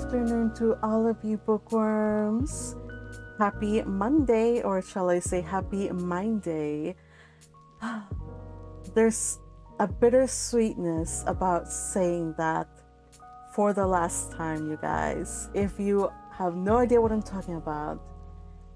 afternoon to all of you bookworms. Happy Monday, or shall I say happy Mind Day. There's a bittersweetness about saying that for the last time, you guys. If you have no idea what I'm talking about,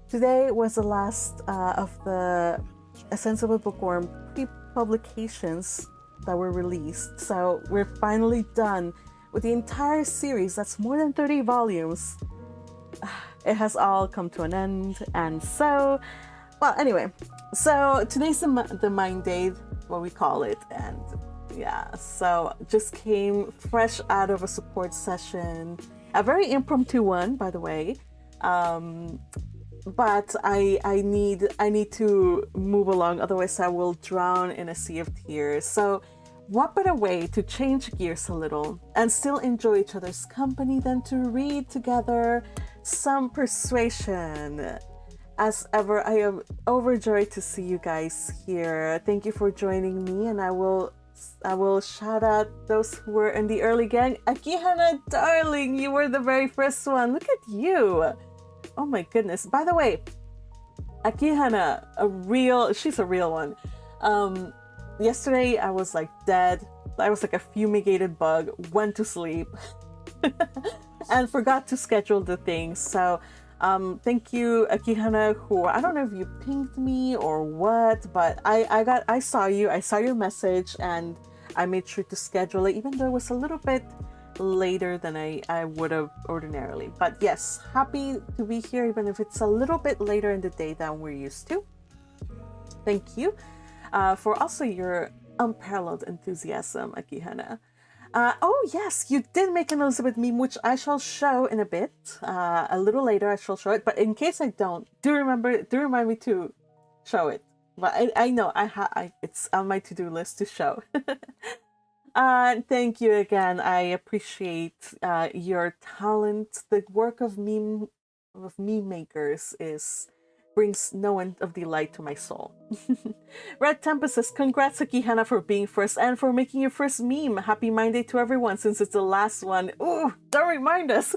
today was the last of the A Sense of a Bookworm pre-publications that were released. So we're finally done with the entire series. That's more than 30 volumes. It has all come to an end. And so, well, anyway, so today's the Mind Day, what we call it. And yeah, so just came fresh out of a support session, a very impromptu one, by the way. But I need to move along, otherwise I will drown in a sea of tears. So what better way to change gears a little and still enjoy each other's company than to read together some Persuasion. As ever, I am overjoyed to see you guys here. Thank you for joining me, and I will shout out those who were in the early gang. Akihana, darling, you were the very first one. Look at you. Oh my goodness. By the way, Akihana, she's a real one. Yesterday I was like dead. I was like a fumigated bug, went to sleep and forgot to schedule the things. So thank you, Akihana, who I don't know if you pinged me or what, but I saw your message and I made sure to schedule it, even though it was a little bit later than I would have ordinarily. But yes, happy to be here, even if it's a little bit later in the day than we're used to. Thank you for also your unparalleled enthusiasm, Akihana. Oh yes, you did make an Elizabeth meme, which I shall show in a bit. A little later I shall show it, but in case I don't, do remind me to show it. But I know it's on my to-do list to show. Thank you again. I appreciate your talent. The work of meme makers brings no end of delight to my soul. Red Tempest says, congrats Akihana for being first and for making your first meme. Happy Mind Day to everyone since it's the last one. Ooh, don't remind us.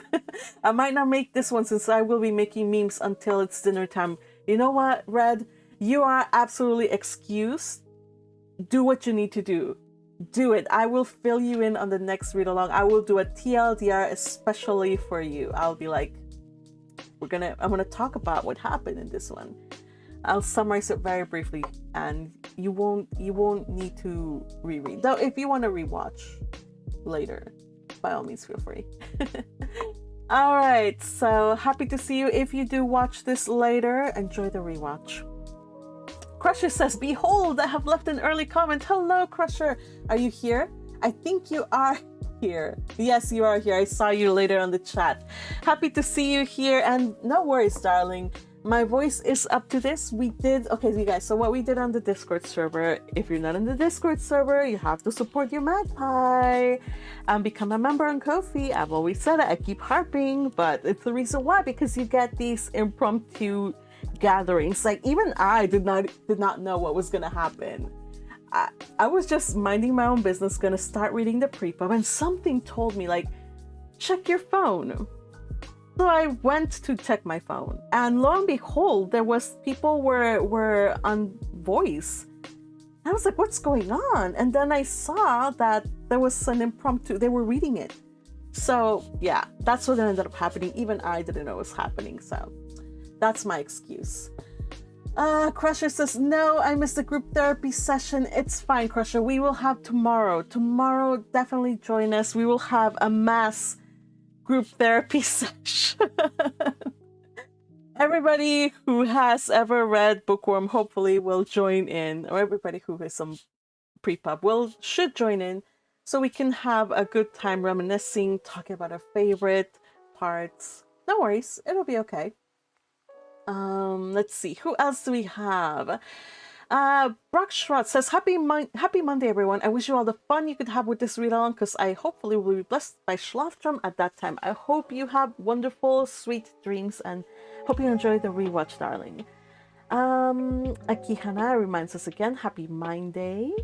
I might not make this one since I will be making memes until it's dinner time. You know what, Red? You are absolutely excused. Do what you need to do. Do it. I will fill you in on the next read along. I will do a TLDR especially for you. I'll be like, I'm gonna talk about what happened in this one. I'll summarize it very briefly, and you won't need to reread. Though if you want to rewatch later, by all means feel free. All right, so happy to see you. If you do watch this later, enjoy the rewatch. Crusher says, behold, I have left an early comment. Hello, Crusher. Are you here? I think you are here. Yes, you are here. I saw you later on the chat. Happy to see you here. And no worries, darling. My voice is up to this. Okay, you guys, so what we did on the Discord server, if you're not in the Discord server, you have to support your magpie and become a member on Ko-fi. I've always said it. I keep harping, but it's the reason why, because you get these impromptu gatherings. Like, even I did not know what was gonna happen. I was just minding my own business, gonna start reading the pre-pub, and something told me, like, check your phone. So I went to check my phone, and lo and behold, people were on voice. I was like, what's going on? And then I saw that there was an impromptu, they were reading it. So yeah, that's what ended up happening. Even I didn't know it was happening, so that's my excuse. Crusher says, no, I missed the group therapy session. It's fine, Crusher. We will have tomorrow. Tomorrow, definitely join us. We will have a mass group therapy session. Everybody who has ever read Bookworm hopefully will join in, or everybody who has some pre-pub should join in, so we can have a good time reminiscing, talking about our favorite parts. No worries, it'll be okay. Let's see, who else do we have? Brock Schrott says, happy Monday, everyone. I wish you all the fun you could have with this read along, because I hopefully will be blessed by Schlafdrum at that time. I hope you have wonderful, sweet dreams, and hope you enjoy the rewatch, darling. Akihana reminds us again, happy Mind Day.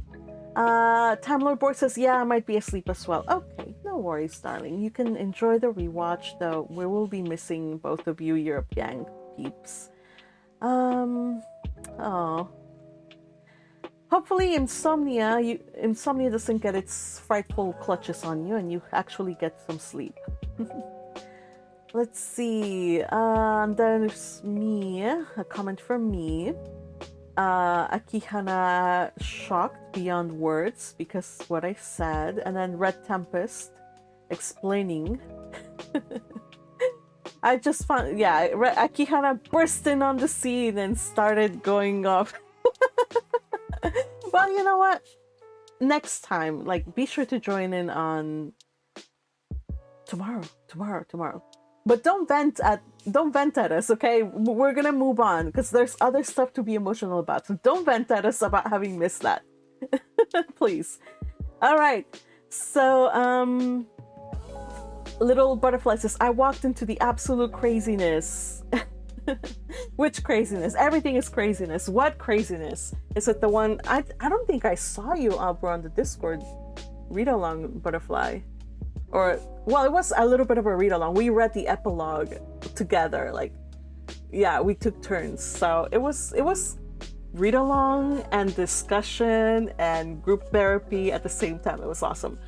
Time Lord Boy says, yeah, I might be asleep as well. Okay, no worries, darling. You can enjoy the rewatch, though we will be missing both of you Europe Gang peeps. Oh. Hopefully insomnia doesn't get its frightful clutches on you and you actually get some sleep. Let's see. There's me, a comment from me. Akihana shocked beyond words because what I said, and then Red Tempest explaining. I just found, yeah, Akihana burst in on the scene and started going off. Well, you know what? Next time, like, be sure to join in on tomorrow. But don't vent at us, okay? We're gonna move on because there's other stuff to be emotional about. So don't vent at us about having missed that, please. All right. So Little Butterfly says, I walked into the absolute craziness. Which craziness? Everything is craziness. What craziness? Is it the one? I don't think I saw you, Albro, on the Discord read along, Butterfly. Or, well, it was a little bit of a read along. We read the epilogue together. Like, yeah, we took turns. So it was read along and discussion and group therapy at the same time. It was awesome.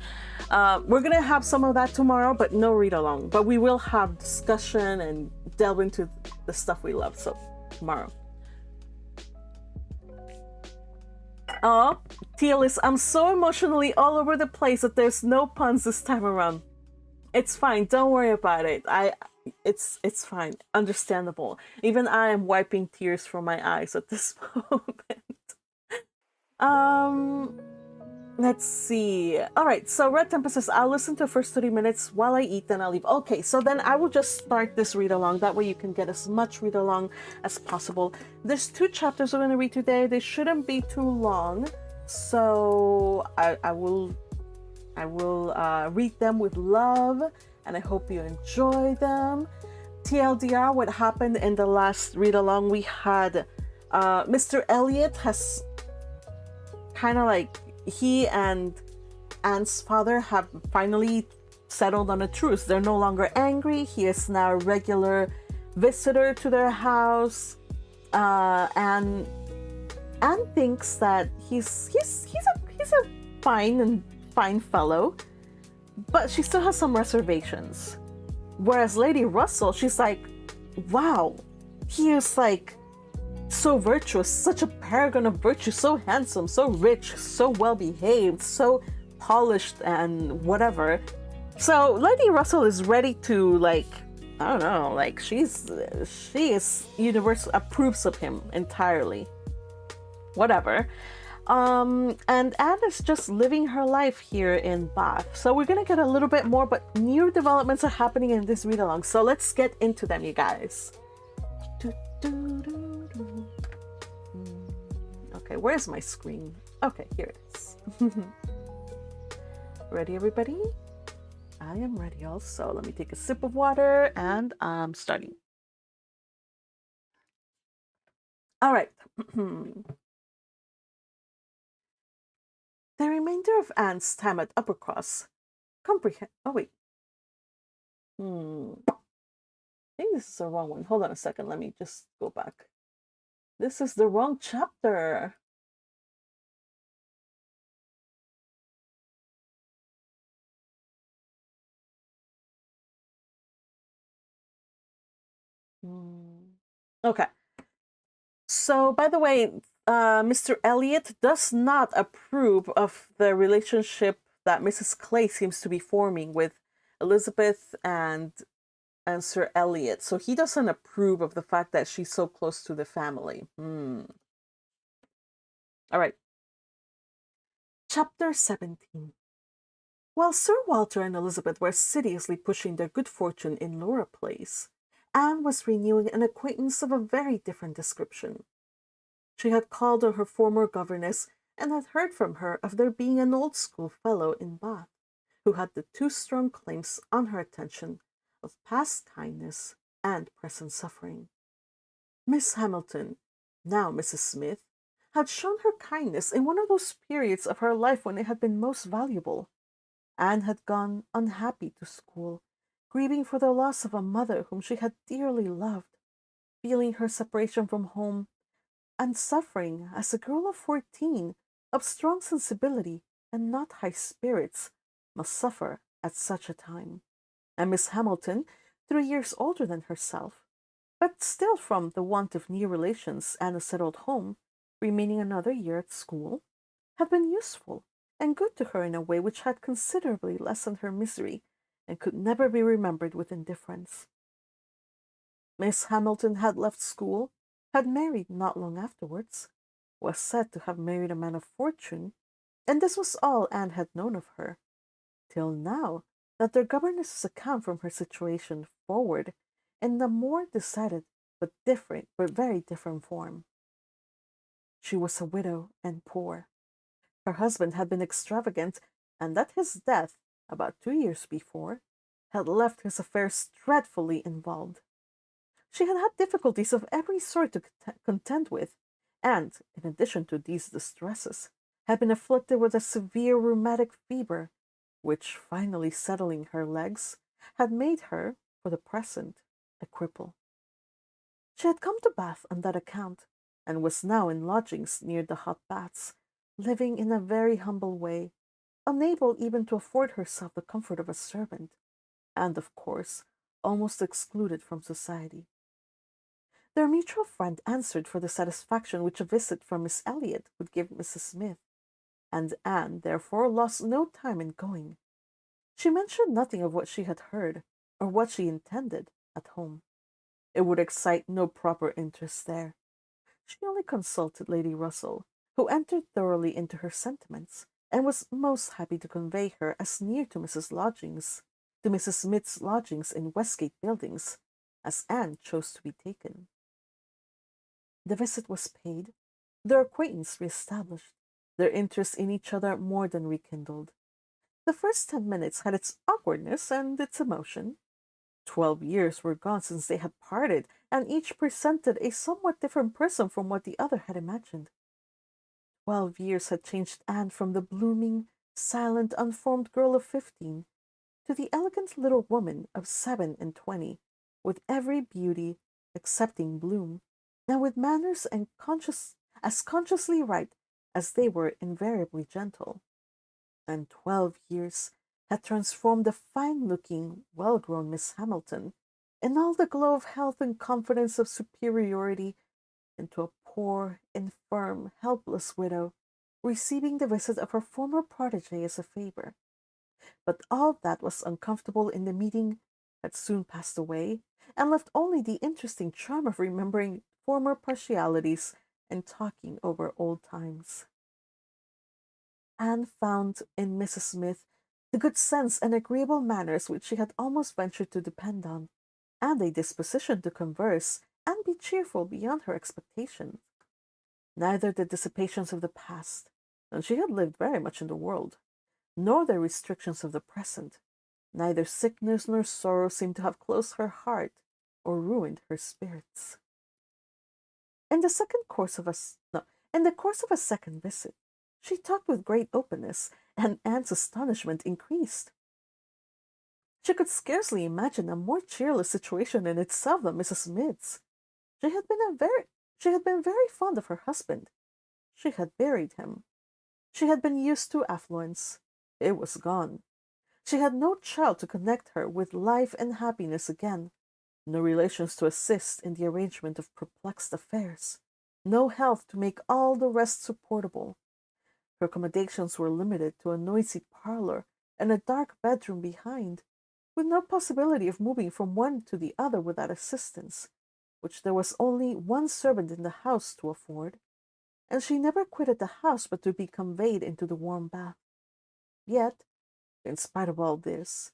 We're gonna have some of that tomorrow, but no read along. But we will have discussion and delve into the stuff we love. So tomorrow. Oh, Tealis, I'm so emotionally all over the place that there's no puns this time around. It's fine. Don't worry about it. It's fine. Understandable. Even I am wiping tears from my eyes at this moment. Let's see. All right, so Red Tempest says, I'll listen to the first 30 minutes while I eat, then I'll leave. Okay, so then I will just start this read-along. That way you can get as much read-along as possible. There's 2 chapters we're going to read today. They shouldn't be too long. So I will read them with love, and I hope you enjoy them. TLDR, what happened in the last read-along, we had Mr. Elliot has kind of like, he and Anne's father have finally settled on a truce. They're no longer angry. He is now a regular visitor to their house. And Anne thinks that he's a fine fellow, but she still has some reservations. Whereas Lady Russell, she's like, wow, he is like so virtuous, such a paragon of virtue, so handsome, so rich, so well behaved, so polished and whatever. So Lady Russell is ready to, like, I don't know, like she is universe approves of him entirely. Whatever. And Anne is just living her life here in Bath. So we're gonna get a little bit more, but new developments are happening in this read along. So let's get into them, you guys. Okay, where's my screen? Okay, here it is. Ready, everybody? I am ready also. Let me take a sip of water and I'm starting. All right. The remainder of Anne's time at Uppercross comprehend. Oh, wait. I think this is the wrong one. Hold on a second. Let me just go back. This is the wrong chapter. Okay. So, by the way, Mr. Elliot does not approve of the relationship that Mrs. Clay seems to be forming with Elizabeth and Sir Elliot. So he doesn't approve of the fact that she's so close to the family. All right. Chapter 17. While Sir Walter and Elizabeth were assiduously pushing their good fortune in Laura Place, Anne was renewing an acquaintance of a very different description. She had called on her former governess and had heard from her of there being an old school fellow in Bath, who had the 2 strong claims on her attention of past kindness and present suffering. Miss Hamilton, now Mrs. Smith, had shown her kindness in one of those periods of her life when it had been most valuable. Anne had gone unhappy to school, grieving for the loss of a mother whom she had dearly loved, feeling her separation from home, and suffering as a girl of 14 of strong sensibility and not high spirits must suffer at such a time. And Miss Hamilton, 3 years older than herself, but still from the want of near relations and a settled home, remaining another year at school, had been useful and good to her in a way which had considerably lessened her misery and could never be remembered with indifference. Miss Hamilton had left school, had married not long afterwards, was said to have married a man of fortune, and this was all Anne had known of her, till now that their governess's account from her situation forward in a more decided but very different form. She was a widow and poor. Her husband had been extravagant, and at his death, about 2 years before, had left his affairs dreadfully involved. She had had difficulties of every sort to contend with, and, in addition to these distresses, had been afflicted with a severe rheumatic fever, which, finally settling her legs, had made her, for the present, a cripple. She had come to Bath on that account, and was now in lodgings near the hot baths, living in a very humble way, unable even to afford herself the comfort of a servant, and, of course, almost excluded from society. Their mutual friend answered for the satisfaction which a visit from Miss Elliot would give Mrs. Smith, and Anne therefore lost no time in going. She mentioned nothing of what she had heard, or what she intended, at home. It would excite no proper interest there. She only consulted Lady Russell, who entered thoroughly into her sentiments, and was most happy to convey her as near to Mrs. Smith's lodgings in Westgate Buildings, as Anne chose to be taken. The visit was paid, their acquaintance re-established, their interest in each other more than rekindled. The first 10 minutes had its awkwardness and its emotion. 12 years were gone since they had parted, and each presented a somewhat different person from what the other had imagined. 12 years had changed Anne from the blooming, silent, unformed girl of 15 to the elegant little woman of 7 and 20, with every beauty excepting bloom, and with manners and as consciously right as they were invariably gentle. And 12 years had transformed the fine-looking, well-grown Miss Hamilton, in all the glow of health and confidence of superiority, into a poor, infirm, helpless widow, receiving the visit of her former protege as a favor. But all that was uncomfortable in the meeting had soon passed away, and left only the interesting charm of remembering former partialities and talking over old times. Anne found in Mrs. Smith the good sense and agreeable manners which she had almost ventured to depend on, and a disposition to converse and be cheerful beyond her expectations. Neither the dissipations of the past, and she had lived very much in the world, nor the restrictions of the present, neither sickness nor sorrow seemed to have closed her heart or ruined her spirits. In the second course of a no, in the course of a second visit, she talked with great openness, and Anne's astonishment increased. She could scarcely imagine a more cheerless situation in itself than Mrs. Smith's. She had been a very she had been very fond of her husband. She had buried him. She had been used to affluence. It was gone. She had no child to connect her with life and happiness again, no relations to assist in the arrangement of perplexed affairs, no health to make all the rest supportable. Her accommodations were limited to a noisy parlor and a dark bedroom behind, with no possibility of moving from one to the other without assistance, which there was only one servant in the house to afford, and she never quitted the house but to be conveyed into the warm bath. Yet, in spite of all this,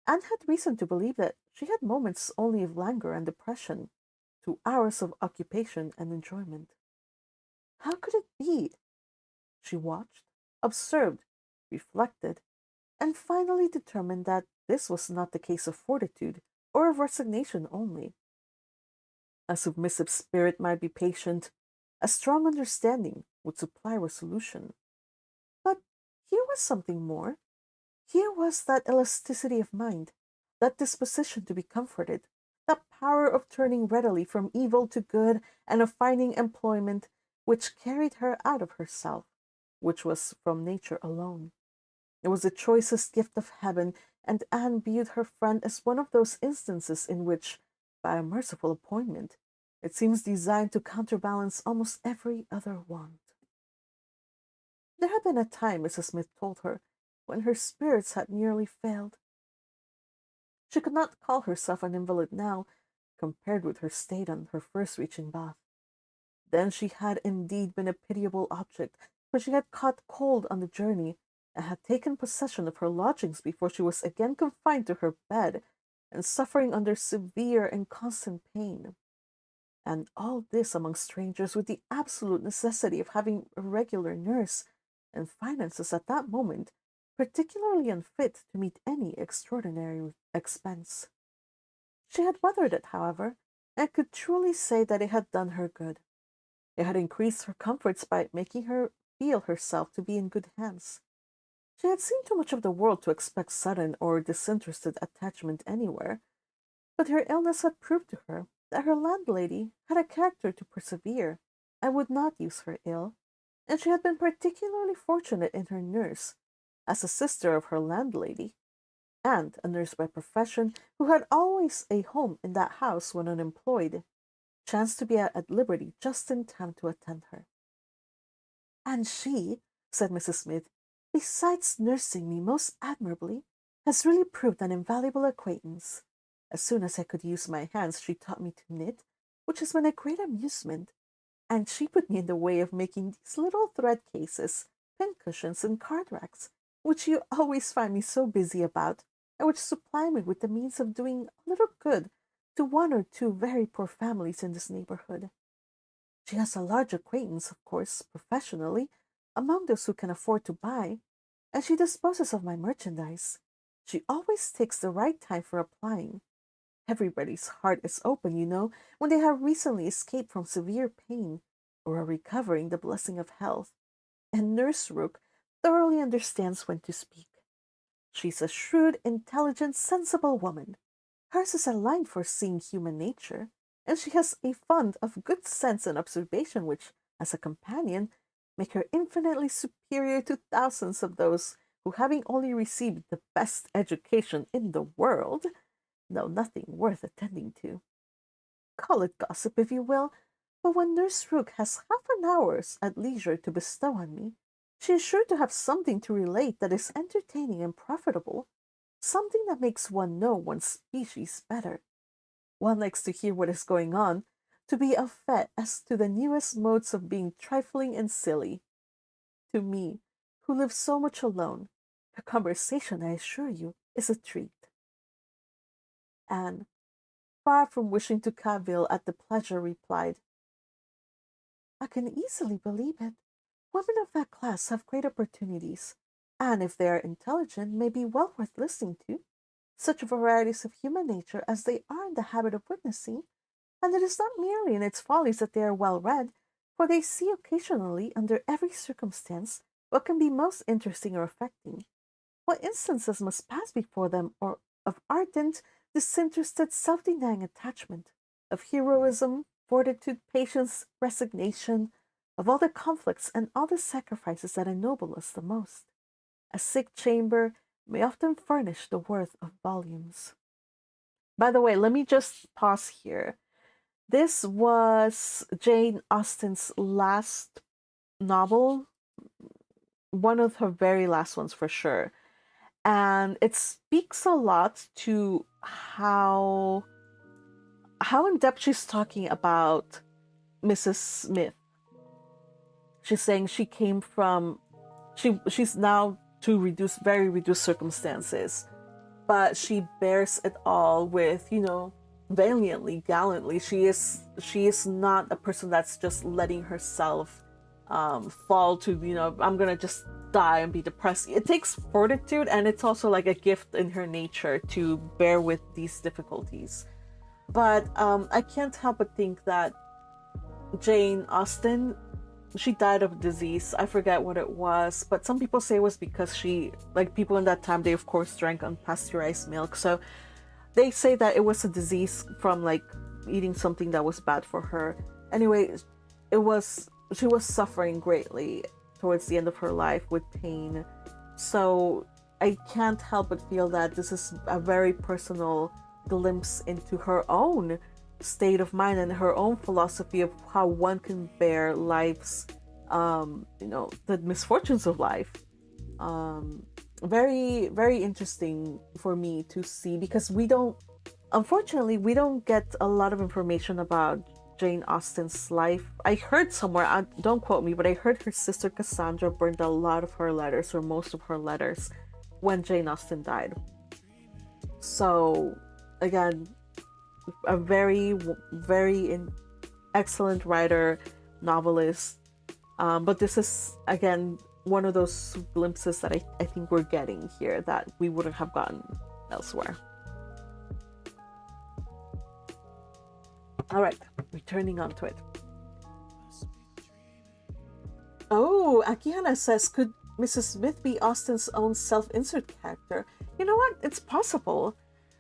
Anne had reason to believe that she had moments only of languor and depression, to hours of occupation and enjoyment. How could it be? She watched, observed, reflected, and finally determined that this was not the case of fortitude or of resignation only. A submissive spirit might be patient, a strong understanding would supply resolution. But here was something more. Here was that elasticity of mind, that disposition to be comforted, that power of turning readily from evil to good and of finding employment which carried her out of herself, which was from nature alone. It was the choicest gift of heaven, and Anne viewed her friend as one of those instances in which, by a merciful appointment, it seems designed to counterbalance almost every other want. There had been a time, Mrs. Smith told her, when her spirits had nearly failed. She could not call herself an invalid now, compared with her state on her first reaching Bath. Then she had indeed been a pitiable object, for she had caught cold on the journey, and had taken possession of her lodgings before she was again confined to her bed, and suffering under severe and constant pain. And all this among strangers, with the absolute necessity of having a regular nurse, and finances at that moment particularly unfit to meet any extraordinary expense. She had weathered it, however, and could truly say that it had done her good. It had increased her comforts by making her feel herself to be in good hands. She had seen too much of the world to expect sudden or disinterested attachment anywhere, but her illness had proved to her that her landlady had a character to persevere, and would not use her ill, and she had been particularly fortunate in her nurse, as a sister of her landlady, and a nurse by profession, who had always a home in that house when unemployed, chanced to be at liberty just in time to attend her. "And she," said Mrs. Smith, "besides nursing me most admirably, has really proved an invaluable acquaintance. As soon as I could use my hands, she taught me to knit, which has been a great amusement, and she put me in the way of making these little thread cases, pincushions, and card racks, which you always find me so busy about, and which supply me with the means of doing a little good to one or two very poor families in this neighborhood. She has a large acquaintance, of course, professionally, among those who can afford to buy, and she disposes of my merchandise. She always takes the right time for applying. Everybody's heart is open, you know, when they have recently escaped from severe pain, or are recovering the blessing of health, and Nurse Rook thoroughly understands when to speak. She's a shrewd, intelligent, sensible woman. Hers is a line for seeing human nature, and she has a fund of good sense and observation which, as a companion, make her infinitely superior to thousands of those who, having only received the best education in the world, know nothing worth attending to. Call it gossip if you will, but when Nurse Rook has half an hour's at leisure to bestow on me, she is sure to have something to relate that is entertaining and profitable, something that makes one know one's species better. One likes to hear what is going on, to be au fait as to the newest modes of being trifling and silly. To me, who live so much alone, her conversation, I assure you, is a treat." Anne, far from wishing to cavil at the pleasure, replied, "I can easily believe it. Women of that class have great opportunities, and if they are intelligent, may be well worth listening to. Such varieties of human nature as they are in the habit of witnessing, and it is not merely in its follies that they are well read, for they see occasionally, under every circumstance, what can be most interesting or affecting. What instances must pass before them or of ardent, disinterested, self-denying attachment, of heroism, fortitude, patience, resignation, of all the conflicts and all the sacrifices that ennoble us the most. A sick chamber may often furnish the worth of volumes." By the way, let me just pause here. This was Jane Austen's last novel, one of her very last ones for sure. And it speaks a lot to how in depth she's talking about Mrs. Smith. She's saying she came from she's now to very reduced circumstances, but she bears it all with, valiantly, gallantly. She is not a person that's just letting herself fall to, I'm gonna just die and be depressed. It takes fortitude, and it's also like a gift in her nature to bear with these difficulties. But I can't help but think that Jane Austen she died of disease. I forget what it was, but some people say it was because she, like people in that time, they of course drank unpasteurized milk. So they say that it was a disease from like eating something that was bad for her. Anyway, she was suffering greatly towards the end of her life with pain. So I can't help but feel that this is a very personal glimpse into her own state of mind and her own philosophy of how one can bear life's the misfortunes of life. Very, very interesting for me to see, because unfortunately we don't get a lot of information about Jane Austen's life. I heard somewhere, don't quote me, but I heard her sister Cassandra burned a lot of her letters, or most of her letters, when Jane Austen died. So again, a very, very excellent writer, novelist. But this is, again, one of those glimpses that I think we're getting here that we wouldn't have gotten elsewhere. All right, returning on to it. Oh, Akihana says, could Mrs. Smith be Austen's own self-insert character? You know what? It's possible.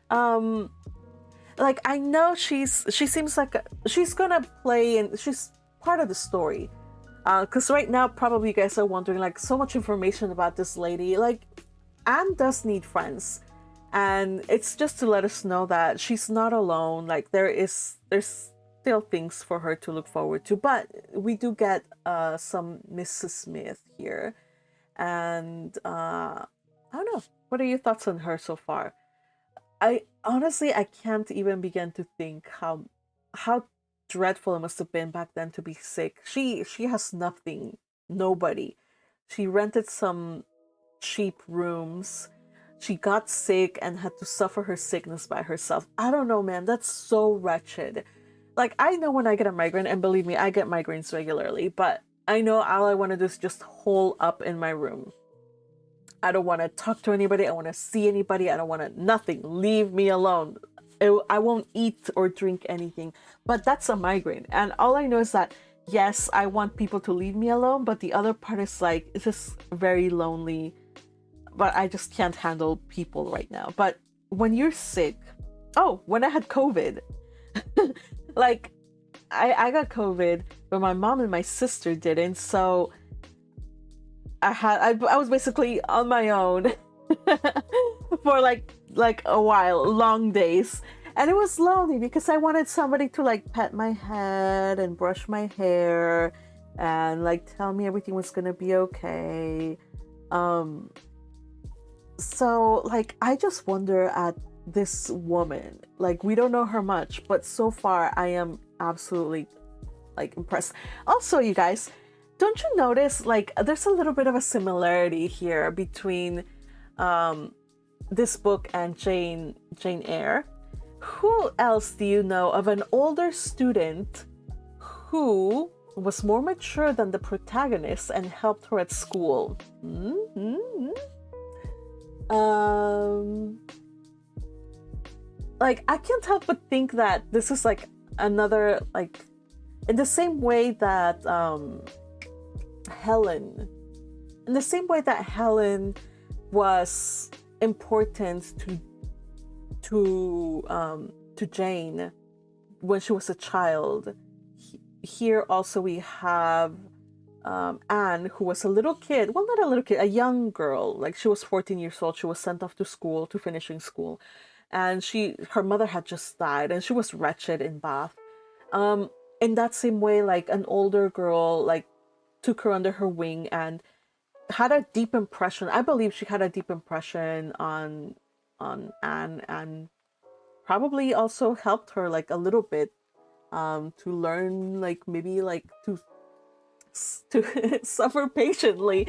Like, I know she seems like she's gonna play, and she's part of the story. Because right now, probably you guys are wondering, like, so much information about this lady. Like, Anne does need friends, and it's just to let us know that she's not alone. Like, there's still things for her to look forward to. But we do get some Mrs. Smith here, and I don't know. What are your thoughts on her so far? I honestly, I can't even begin to think how dreadful it must have been back then to be sick. She has nothing, nobody. She rented some cheap rooms. She got sick and had to suffer her sickness by herself. I don't know, man. That's so wretched. Like, I know when I get a migraine, and believe me, I get migraines regularly, but I know all I want to do is just hole up in my room. I don't want to talk to anybody. I don't want to see anybody. I don't want to, nothing. Leave me alone. I won't eat or drink anything. But that's a migraine. And all I know is that, yes, I want people to leave me alone. But the other part is like, it's just very lonely. But I just can't handle people right now. But when you're sick, when I had COVID, like, I got COVID, but my mom and my sister didn't. So I was basically on my own for like a while, long days, and it was lonely because I wanted somebody to like pet my head and brush my hair and like tell me everything was gonna be okay. So like I just wonder at this woman. Like, we don't know her much, but so far I am absolutely like impressed. Also, you guys, don't you notice, like, there's a little bit of a similarity here between this book and Jane Eyre? Who else do you know of an older student who was more mature than the protagonist and helped her at school? Like, I can't help but think that this is like another, like, in the same way that Helen was important to Jane when she was a child. Here also we have Anne, who was a little kid. Well, not a little kid, a young girl. Like, she was 14 years old. She was sent off to school, to finishing school. And her mother had just died, and she was wretched in Bath. In that same way, like, an older girl, like, took her under her wing and had a deep impression. I believe she had a deep impression on Anne, and probably also helped her like a little bit to learn, like, maybe like to suffer patiently.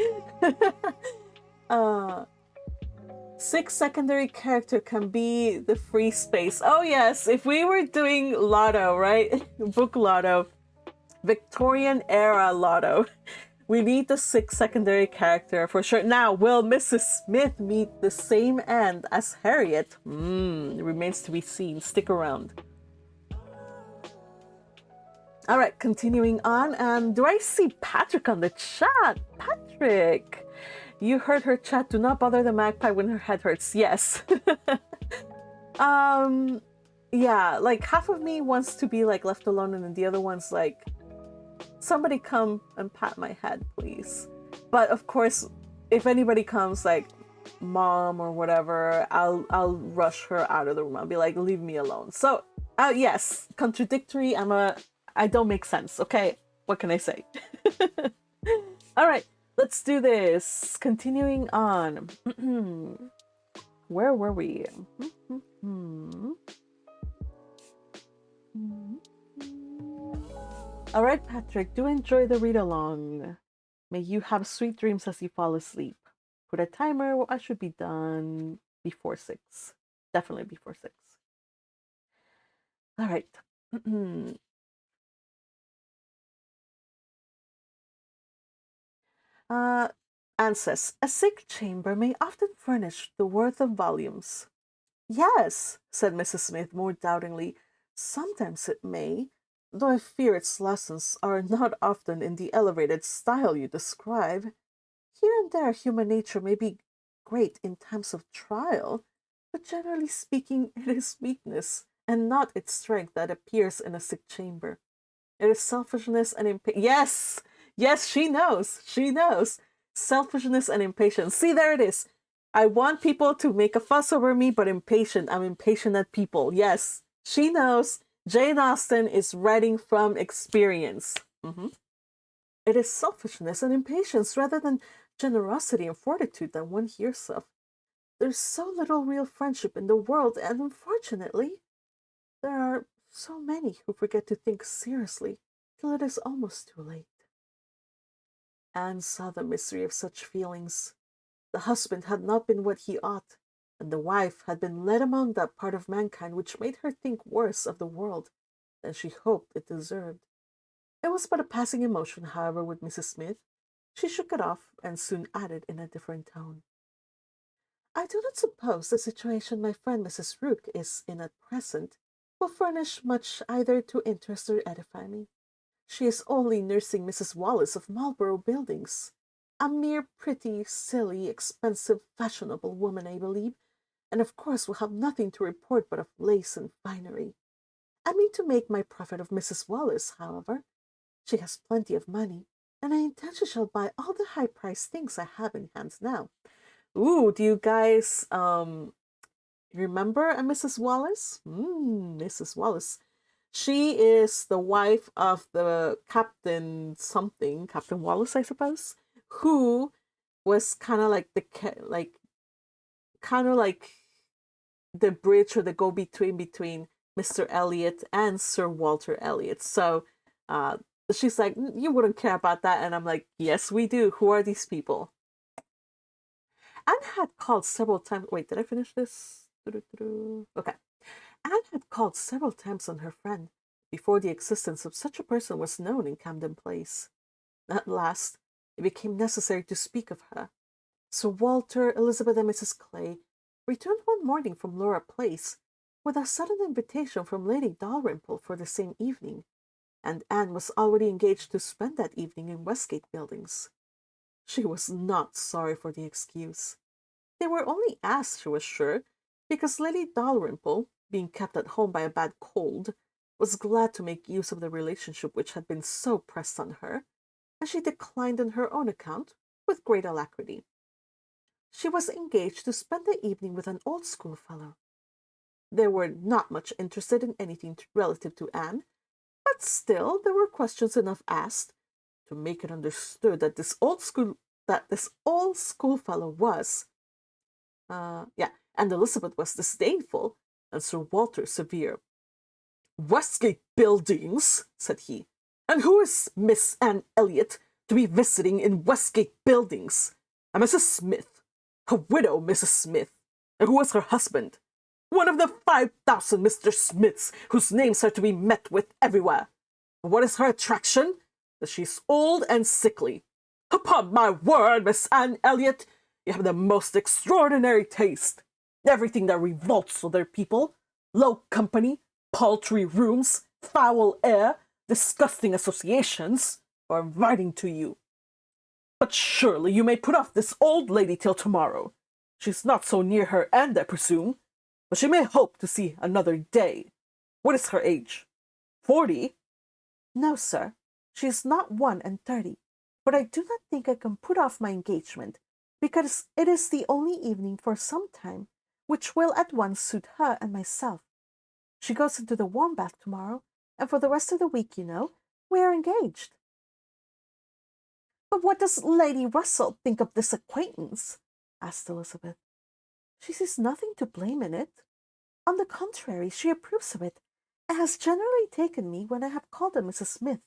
Sixth secondary character can be the free space. Oh yes, if we were doing lotto, right? Book lotto, Victorian era lotto, we need the sixth secondary character for sure. Now, will Mrs. Smith meet the same end as Harriet? Remains to be seen. Stick around. All right, continuing on. And do I see Patrick on the chat? Patrick, you heard her chat. Do not bother the magpie when her head hurts. Yes. Yeah, like half of me wants to be like left alone, and then the other one's like, somebody come and pat my head, please. But of course, if anybody comes, like mom or whatever, I'll rush her out of the room. I'll be like, leave me alone. So, yes, contradictory. I don't make sense. Okay, what can I say? All right, let's do this. Continuing on. Where were we? All right, Patrick, do enjoy the read along. May you have sweet dreams as you fall asleep. Put a timer. Well, I should be done before 6. Definitely before 6. All right. Anne says, a sick chamber may often furnish the worth of volumes. Yes, said Mrs. Smith more doubtingly. Sometimes it may, though I fear its lessons are not often in the elevated style you describe. Here and there human nature may be great in times of trial, but generally speaking it is weakness, and not its strength, that appears in a sick chamber. It is selfishness and impatience. Yes! Yes, she knows. She knows. Selfishness and impatience. See, there it is. I want people to make a fuss over me, but impatient. I'm impatient at people. Yes, she knows. Jane Austen is writing from experience. It is selfishness and impatience rather than generosity and fortitude that one hears of. There's so little real friendship in the world, and unfortunately, there are so many who forget to think seriously till it is almost too late. Anne saw the misery of such feelings. The husband had not been what he ought, and the wife had been led among that part of mankind which made her think worse of the world than she hoped it deserved. It was but a passing emotion, however, with Mrs. Smith. She shook it off, and soon added in a different tone, I do not suppose the situation my friend Mrs. Rook is in at present will furnish much either to interest or edify me. She is only nursing Mrs. Wallis of Marlborough Buildings, a mere pretty, silly, expensive, fashionable woman, I believe, and of course will have nothing to report but of lace and finery. I mean to make my profit of Mrs. Wallis, however. She has plenty of money, and I intend she shall buy all the high-priced things I have in hand now. Ooh, do you guys remember a Mrs. Wallis? Mrs. Wallis. She is the wife of the Captain something, Captain Wallis, I suppose, who was kind of like the bridge or the go-between between Mr. Elliot and Sir Walter Elliot. So she's like, you wouldn't care about that. And I'm like, yes, we do. Who are these people? Anne had called several times. Wait, did I finish this? Okay. Anne had called several times on her friend before the existence of such a person was known in Camden Place. At last, it became necessary to speak of her. Sir Walter, Elizabeth, and Mrs. Clay returned one morning from Laura Place with a sudden invitation from Lady Dalrymple for the same evening, and Anne was already engaged to spend that evening in Westgate Buildings. She was not sorry for the excuse. They were only asked, she was sure, because Lady Dalrymple, being kept at home by a bad cold, was glad to make use of the relationship which had been so pressed on her, and she declined on her own account with great alacrity. She was engaged to spend the evening with an old schoolfellow. They were not much interested in anything relative to Anne, but still there were questions enough asked to make it understood that this old schoolfellow was, and Elizabeth was disdainful, and Sir Walter severe. Westgate Buildings, said he, and who is Miss Anne Elliot to be visiting in Westgate Buildings? A Mrs. Smith, a widow Mrs. Smith, and who was her husband? One of the 5,000 Mr. Smiths whose names are to be met with everywhere. And what is her attraction? That she is old and sickly. Upon my word, Miss Anne Elliot, you have the most extraordinary taste. Everything that revolts other people, low company, paltry rooms, foul air, disgusting associations, or inviting to you. But surely you may put off this old lady till tomorrow. She's not so near her end, I presume, but she may hope to see another day. What is her age? 40? No, sir, she is not 31, but I do not think I can put off my engagement, because it is the only evening for some time which will at once suit her and myself. She goes into the warm bath tomorrow, and for the rest of the week, we are engaged. But what does Lady Russell think of this acquaintance? Asked Elizabeth. She sees nothing to blame in it. On the contrary, she approves of it, and has generally taken me when I have called on Mrs. Smith.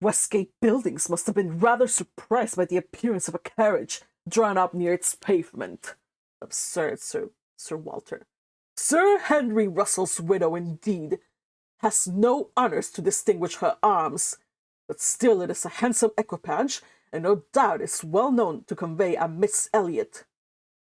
Westgate Buildings must have been rather surprised by the appearance of a carriage drawn up near its pavement, observed Sir Walter. Sir Henry Russell's widow, indeed, has no honours to distinguish her arms, but still it is a handsome equipage, and no doubt is well known to convey a Miss Elliot.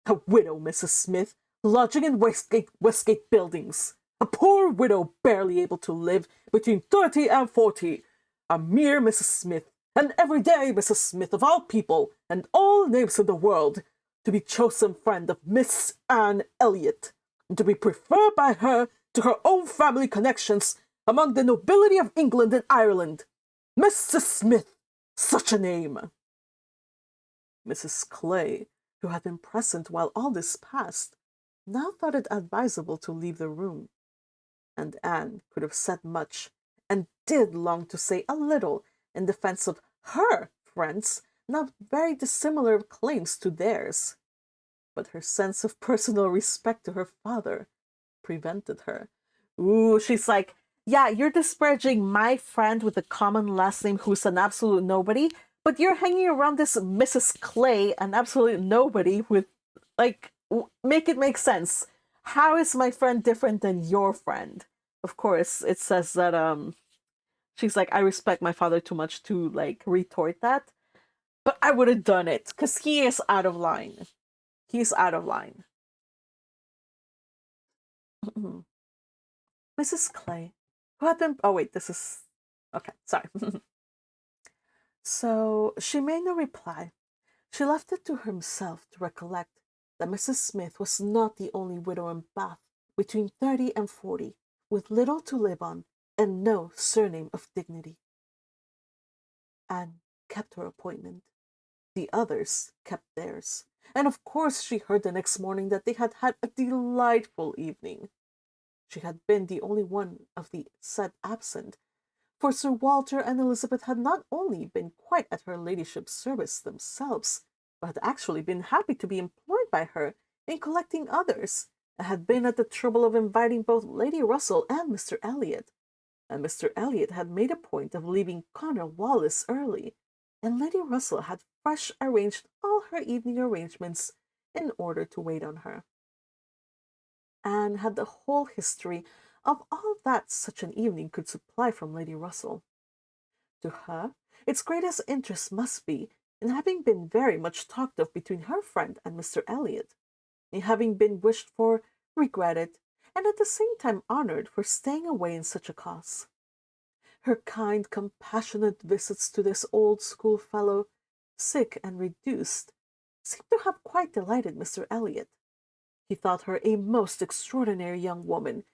A widow, Mrs. Smith, lodging in Westgate Buildings. A poor widow barely able to live between 30 and 40. A mere Mrs. Smith, an everyday Mrs. Smith of all people and all names in the world, to be chosen friend of Miss Anne Elliot, and to be preferred by her to her own family connections among the nobility of England and Ireland. Mrs. Smith, such a name. Mrs. Clay, who had been present while all this passed, now thought it advisable to leave the room, and Anne could have said much, and did long to say a little in defence of her friends, not very dissimilar claims to theirs. But her sense of personal respect to her father prevented her. Ooh, she's like, yeah, you're disparaging my friend with a common last name who's an absolute nobody, but you're hanging around this Mrs. Clay, an absolute nobody, with, like, make it make sense. How is my friend different than your friend? Of course, it says that, she's like, I respect my father too much to, like, retort that. But I would have done it, because he is out of line. He's out of line. Mrs. Clay, who had been... Oh, wait, this is... Okay, sorry. So she made no reply. She left it to himself to recollect that Mrs. Smith was not the only widow in Bath between 30 and 40, with little to live on and no surname of dignity. Anne kept her appointment. The others kept theirs. And of course she heard the next morning that they had had a delightful evening. She had been the only one of the set absent, for Sir Walter and Elizabeth had not only been quite at her ladyship's service themselves, but had actually been happy to be employed by her in collecting others, and had been at the trouble of inviting both Lady Russell and Mr. Elliot. And Mr. Elliot had made a point of leaving Connor Wallis early, and Lady Russell had fresh arranged all her evening arrangements in order to wait on her. Anne had the whole history of all that such an evening could supply from Lady Russell. To her, its greatest interest must be in having been very much talked of between her friend and Mr. Elliot, in having been wished for, regretted, and at the same time honoured for staying away in such a cause. Her kind, compassionate visits to this old schoolfellow, sick and reduced, seemed to have quite delighted Mr. Elliot. He thought her a most extraordinary young woman,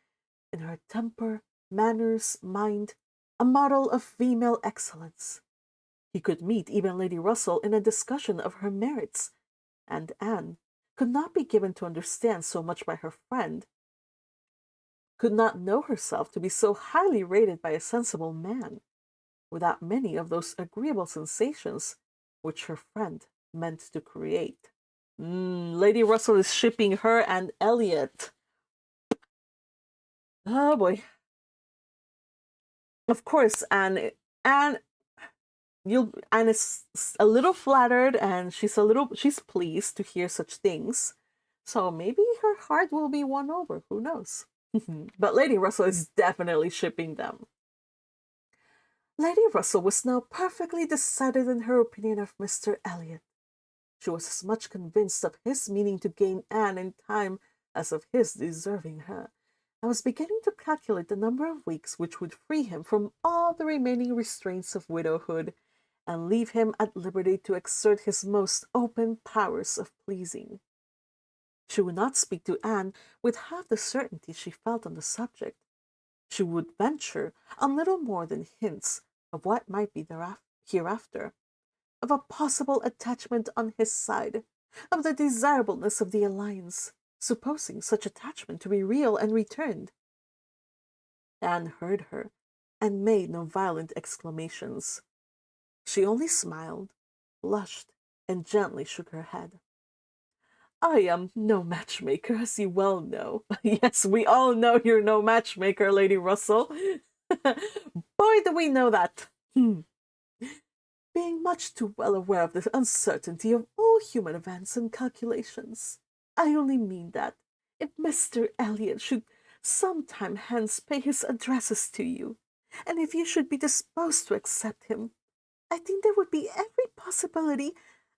in her temper, manners, mind, a model of female excellence. He could meet even Lady Russell in a discussion of her merits, and Anne could not be given to understand so much by her friend, could not know herself to be so highly rated by a sensible man, without many of those agreeable sensations which her friend meant to create. Lady Russell is shipping her and Elliot. Oh boy. Of course, Anne is a little flattered, and she's pleased to hear such things. So maybe her heart will be won over, who knows? But Lady Russell is definitely shipping them. Lady Russell was now perfectly decided in her opinion of Mr. Elliot. She was as much convinced of his meaning to gain Anne in time as of his deserving her, I was beginning to calculate the number of weeks which would free him from all the remaining restraints of widowhood, and leave him at liberty to exert his most open powers of pleasing. She would not speak to Anne with half the certainty she felt on the subject. She would venture on little more than hints of what might be hereafter, of a possible attachment on his side, of the desirableness of the alliance, supposing such attachment to be real and returned. Anne heard her, and made no violent exclamations. She only smiled, blushed, and gently shook her head. I am no matchmaker, as you well know. Yes, we all know you're no matchmaker, Lady Russell. Boy, do we know that. Being much too well aware of the uncertainty of all human events and calculations. I only mean that if Mr. Elliot should some time hence pay his addresses to you, and if you should be disposed to accept him, I think there would be every possibility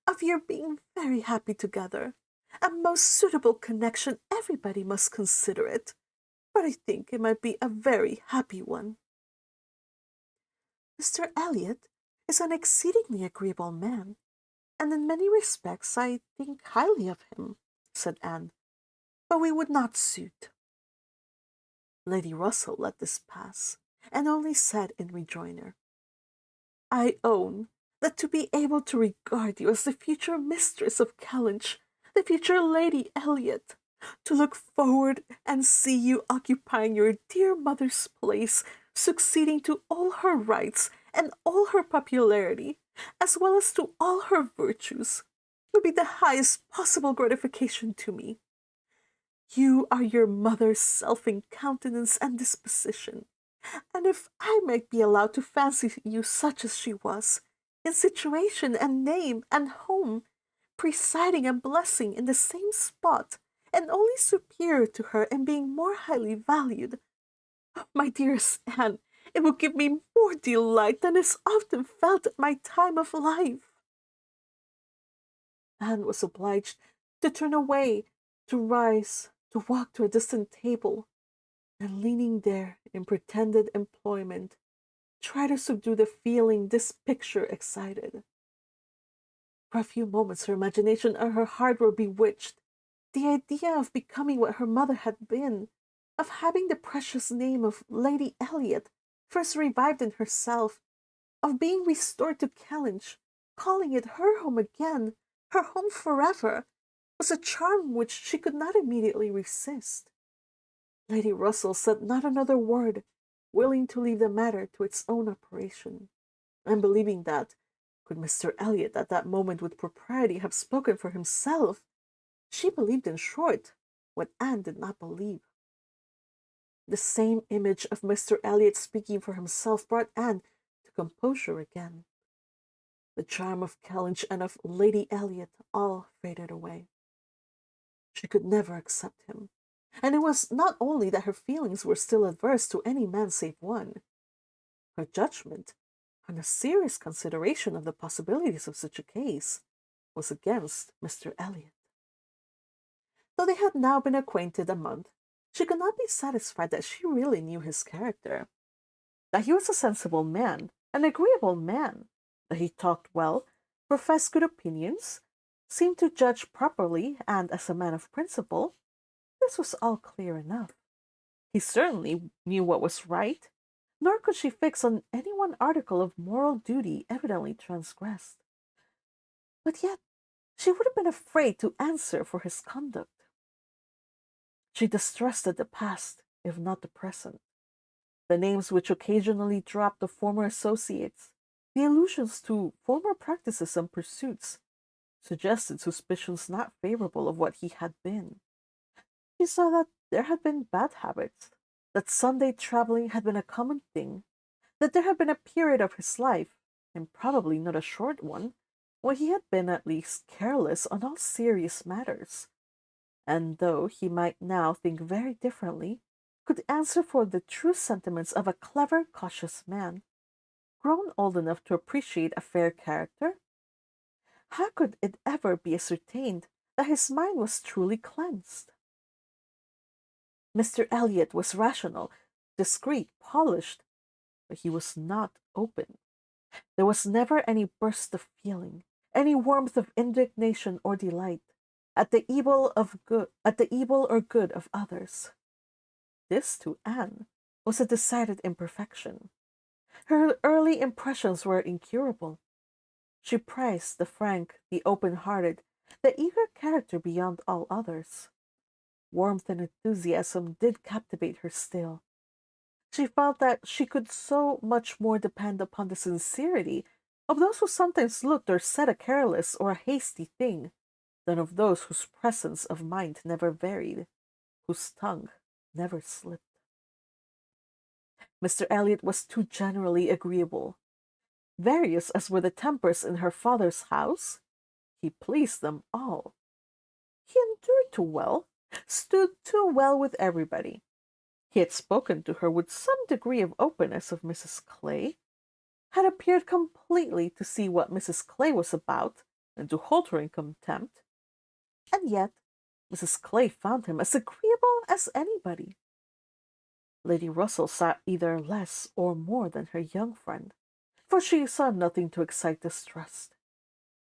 of your being very happy together. A most suitable connection, everybody must consider it, but I think it might be a very happy one. Mr. Elliot is an exceedingly agreeable man, and in many respects I think highly of him, said Anne, but we would not suit. Lady Russell let this pass, and only said in rejoinder, I own that to be able to regard you as the future mistress of Kellynch, the future Lady Elliot, to look forward and see you occupying your dear mother's place, succeeding to all her rights and all her popularity, as well as to all her virtues, would be the highest possible gratification to me. You are your mother's self in countenance and disposition, and if I might be allowed to fancy you such as she was, in situation and name and home, presiding and blessing in the same spot, and only superior to her in being more highly valued, my dearest Anne, it will give me more delight than is often felt at my time of life. Anne was obliged to turn away, to rise, to walk to a distant table, and leaning there in pretended employment, try to subdue the feeling this picture excited. For a few moments her imagination and her heart were bewitched. The idea of becoming what her mother had been, of having the precious name of Lady Elliot first revived in herself, of being restored to Kellynch, calling it her home again, her home forever, was a charm which she could not immediately resist. Lady Russell said not another word, willing to leave the matter to its own operation, and believing that, could Mr. Elliot at that moment with propriety have spoken for himself, she believed in short what Anne did not believe. The same image of Mr. Elliot speaking for himself brought Anne to composure again. The charm of Kellynch and of Lady Elliot all faded away. She could never accept him, and it was not only that her feelings were still adverse to any man save one. Her judgment, on a serious consideration of the possibilities of such a case, was against Mr. Elliot. Though they had now been acquainted a month, she could not be satisfied that she really knew his character. That he was a sensible man, an agreeable man, that he talked well, professed good opinions, seemed to judge properly, and as a man of principle, this was all clear enough. He certainly knew what was right, nor could she fix on any one article of moral duty evidently transgressed. But yet she would have been afraid to answer for his conduct. She distrusted the past, if not the present. The names which occasionally dropped of former associates, the allusions to former practices and pursuits, suggested suspicions not favorable of what he had been. She saw that there had been bad habits, that Sunday travelling had been a common thing, that there had been a period of his life, and probably not a short one, when he had been at least careless on all serious matters, and though he might now think very differently, could answer for the true sentiments of a clever, cautious man, grown old enough to appreciate a fair character. How could it ever be ascertained that his mind was truly cleansed? Mr. Elliot was rational, discreet, polished, but he was not open. There was never any burst of feeling, any warmth of indignation or delight at the evil or good of others. This, to Anne, was a decided imperfection. Her early impressions were incurable. She prized the frank, the open-hearted, the eager character beyond all others. Warmth and enthusiasm did captivate her still. She felt that she could so much more depend upon the sincerity of those who sometimes looked or said a careless or a hasty thing than of those whose presence of mind never varied, whose tongue never slipped. Mr. Elliot was too generally agreeable. Various as were the tempers in her father's house, he pleased them all. He endured too well, stood too well with everybody. He had spoken to her with some degree of openness of Mrs. Clay, had appeared completely to see what Mrs. Clay was about, and to hold her in contempt, and yet Mrs. Clay found him as agreeable as anybody. Lady Russell saw either less or more than her young friend, for she saw nothing to excite distrust.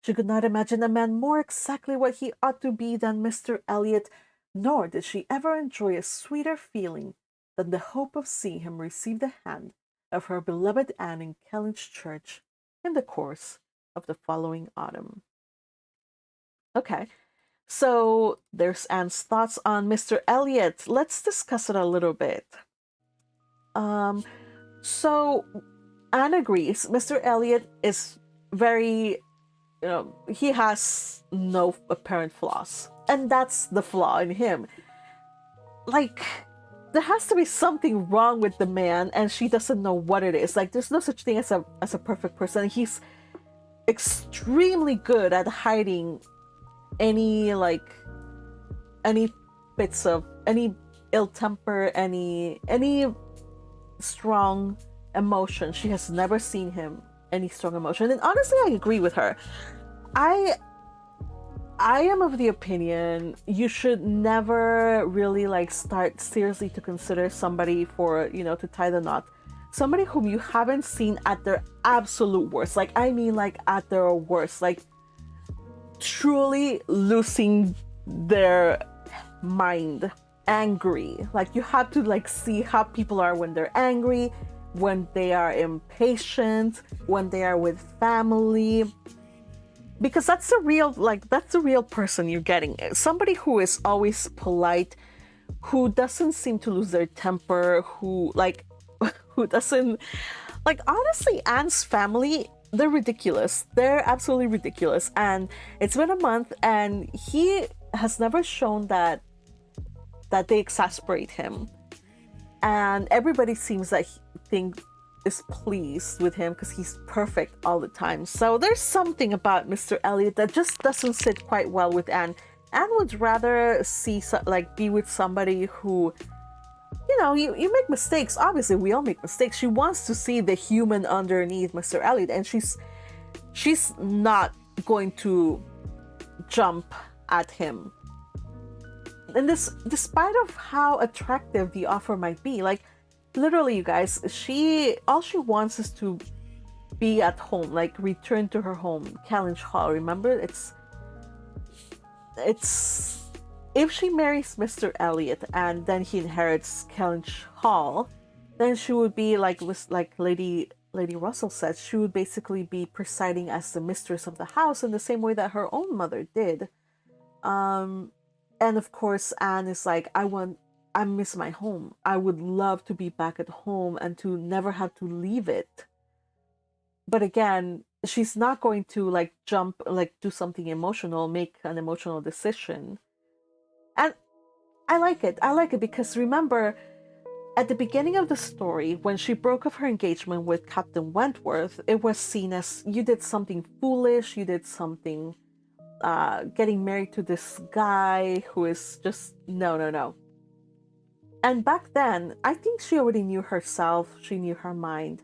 She could not imagine a man more exactly what he ought to be than Mr. Elliot, nor did she ever enjoy a sweeter feeling than the hope of seeing him receive the hand of her beloved Anne in Kellynch Church in the course of the following autumn. Okay, so there's Anne's thoughts on Mr. Elliot. Let's discuss it a little bit. So Anne agrees. Mr. Elliot is very, he has no apparent flaws. And that's the flaw in him. Like, there has to be something wrong with the man, and she doesn't know what it is. Like, there's no such thing as a perfect person. He's extremely good at hiding any bits of any ill temper, any strong emotion. She has never seen him any strong emotion. And honestly, I agree with her. I am of the opinion you should never really start seriously to consider somebody for, to tie the knot. Somebody whom you haven't seen at their absolute worst. At their worst. Truly losing their mind, angry. You have to see how people are when they're angry, when they are impatient, when they are with family, because that's a real person you're getting. Somebody who is always polite, who doesn't seem to lose their temper, who doesn't honestly, Anne's family, they're ridiculous. They're absolutely ridiculous. And it's been a month, and he has never shown that they exasperate him. And everybody seems is pleased with him because he's perfect all the time. So there's something about Mr. Elliot that just doesn't sit quite well with Anne. Anne would rather be with somebody who, you make mistakes. Obviously, we all make mistakes. She wants to see the human underneath Mr. Elliot, and she's not going to jump at him. And this, despite of how attractive the offer might be, literally, you guys, all she wants is to be at home, return to her home, Kellynch Hall. Remember, it's if she marries Mr. Elliot and then he inherits Kellynch Hall, then she would be like Lady Russell said, she would basically be presiding as the mistress of the house in the same way that her own mother did. And of course, Anne is I miss my home. I would love to be back at home and to never have to leave it. But again, she's not going to jump, do something emotional, make an emotional decision. And I like it. I like it because remember, at the beginning of the story, when she broke off her engagement with Captain Wentworth, it was seen as you did something foolish, you did something, getting married to this guy who is just, no. And back then, I think she already knew herself, she knew her mind.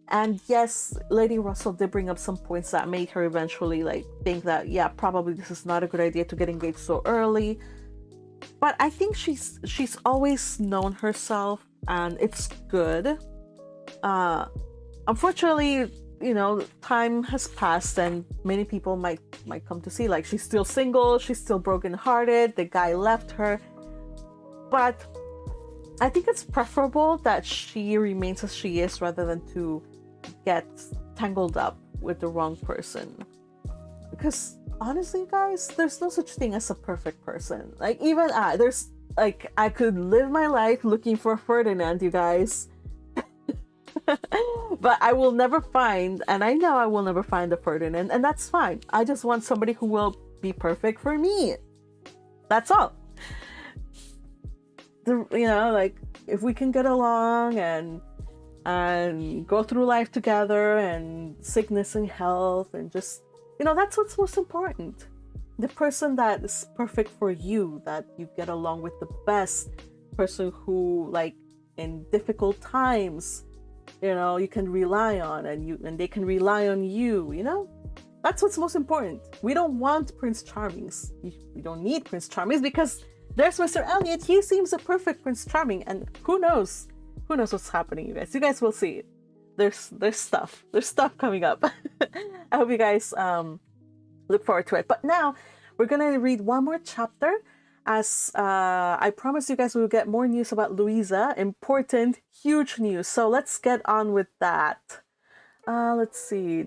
And yes, Lady Russell did bring up some points that made her eventually think that, yeah, probably this is not a good idea to get engaged so early. but I think she's always known herself, and it's good. Unfortunately, time has passed, and many people might come to see, like, she's still single, she's still brokenhearted, the guy left her. But I think it's preferable that she remains as she is rather than to get tangled up with the wrong person. Because honestly, guys, there's no such thing as a perfect person. Like, even I could live my life looking for Ferdinand, you guys. But I will never find, and I know I will never find a Ferdinand, and that's fine. I just want somebody who will be perfect for me. That's all. Like, if we can get along and go through life together, and sickness and health, and just, that's what's most important. The person that is perfect for you, that you get along with the best, person who, like, in difficult times, you can rely on, and they can rely on you, That's what's most important. We don't want Prince Charmings. We don't need Prince Charmings, because there's Mr. Elliot. He seems a perfect Prince Charming, and who knows what's happening, you guys. You guys will see. There's stuff coming up. I hope you guys look forward to it. But now we're gonna read one more chapter. As I promised you guys, we will get more news about Louisa. Important, huge news. So let's get on with that. Let's see.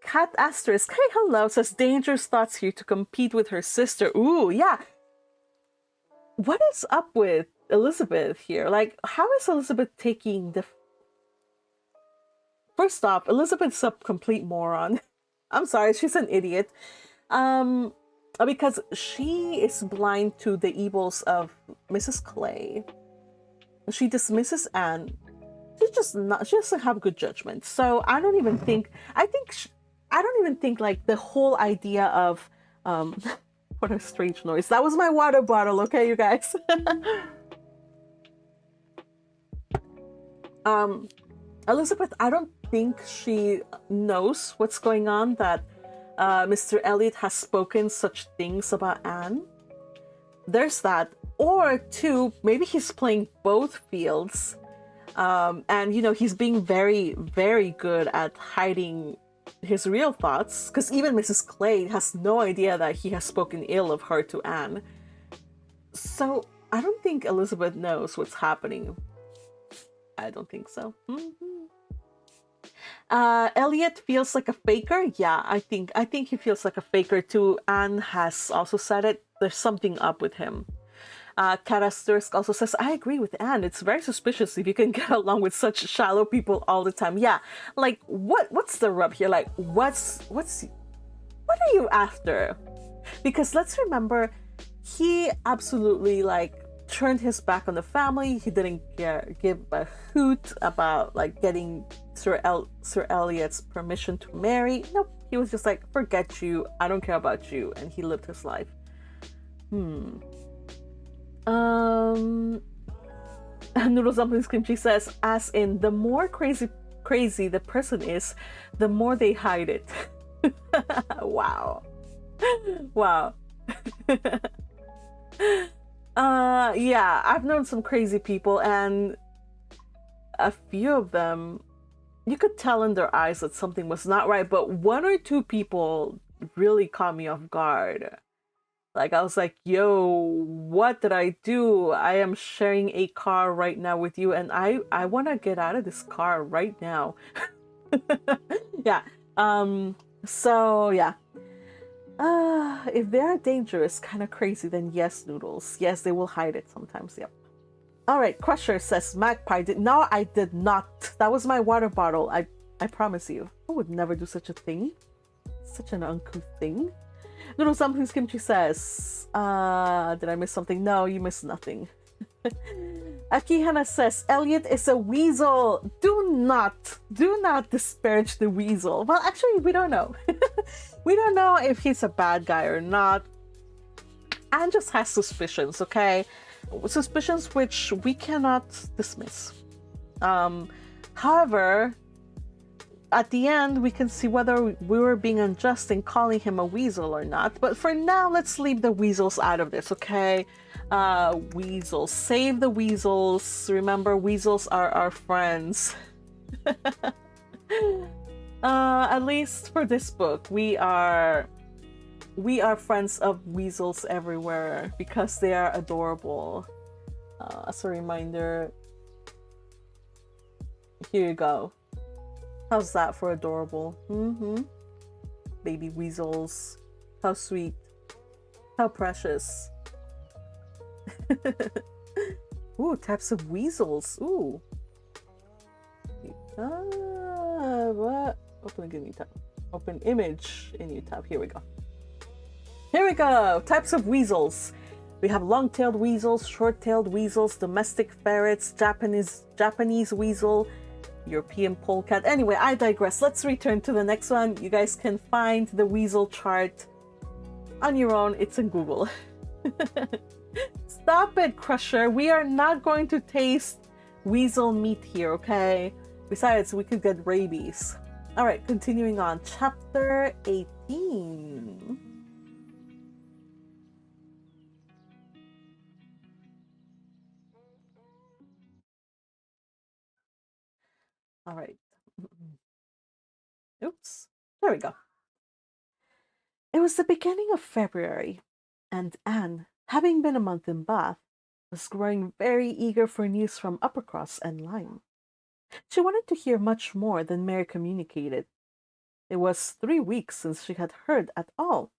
Cat Asterisk, hey, hello, says dangerous thoughts here to compete with her sister. Ooh, yeah. What is up with Elizabeth here? Like, how is Elizabeth taking the... First off, Elizabeth's a complete moron. I'm sorry, she's an idiot. Because she is blind to the evils of Mrs. Clay. She dismisses Anne. She doesn't have good judgment. So I don't even think, like, the whole idea of, what a strange noise. That was my water bottle, okay, you guys? Elizabeth, I don't think she knows what's going on, that Mr. Elliot has spoken such things about Anne. There's that. Or two, maybe he's playing both fields. And, he's being very, very good at hiding his real thoughts. Because even Mrs. Clay has no idea that he has spoken ill of her to Anne. So I don't think Elizabeth knows what's happening. I don't think so. Elliot feels like a faker. Yeah, I think he feels like a faker too. Anne has also said it. There's something up with him. Cat Asterisk also says, I agree with Anne. It's very suspicious if you can get along with such shallow people all the time. Yeah, like, what's the rub here? Like, what are you after? Because let's remember, he absolutely, like, turned his back on the family. He didn't give a hoot about, like, getting Sir Elliot's permission to marry. Nope, he was just like, forget you, I don't care about you, and he lived his life. Noodles Dumpling Scream, she says, as in, the more crazy the person is, the more they hide it. Wow. Yeah, I've known some crazy people, and a few of them, you could tell in their eyes that something was not right, but one or two people really caught me off guard. Like, I was like, yo, what did I do? I am sharing a car right now with you, and I want to get out of this car right now. Yeah. So, yeah. If they are dangerous, kind of crazy, then yes, Noodles. Yes, they will hide it sometimes, yep. Alright, Crusher says, Magpie did... No, I did not. That was my water bottle. I promise you. I would never do such a thing. Such an uncouth thing. Noodles Dumplings Kimchi says, did I miss something? No, you missed nothing. Akihana says, Elliot is a weasel. Do not disparage the weasel. Well, actually, we don't know. We don't know if he's a bad guy or not. Anne just has suspicions, okay? Suspicions which we cannot dismiss. However, at the end, we can see whether we were being unjust in calling him a weasel or not. But for now, let's leave the weasels out of this, okay? Weasels. Save the weasels. Remember, weasels are our friends. At least for this book, we are friends of weasels everywhere because they are adorable. As a reminder, here you go. How's that for adorable? Baby weasels. How sweet. How precious. Ooh, types of weasels. Ooh. What? Open a new tab. Open image in new tab. Here we go. Here we go. Types of weasels. We have long-tailed weasels, short-tailed weasels, domestic ferrets, Japanese weasel, European polecat. Anyway, I digress. Let's return to the next one. You guys can find the weasel chart on your own. It's in Google. Stop it, Crusher. We are not going to taste weasel meat here, okay? Besides, we could get rabies. All right, continuing on. Chapter 18. All right. Oops. There we go. It was the beginning of February, and Anne, having been a month in Bath, was growing very eager for news from Uppercross and Lyme. She wanted to hear much more than Mary communicated. It was 3 weeks since she had heard at all.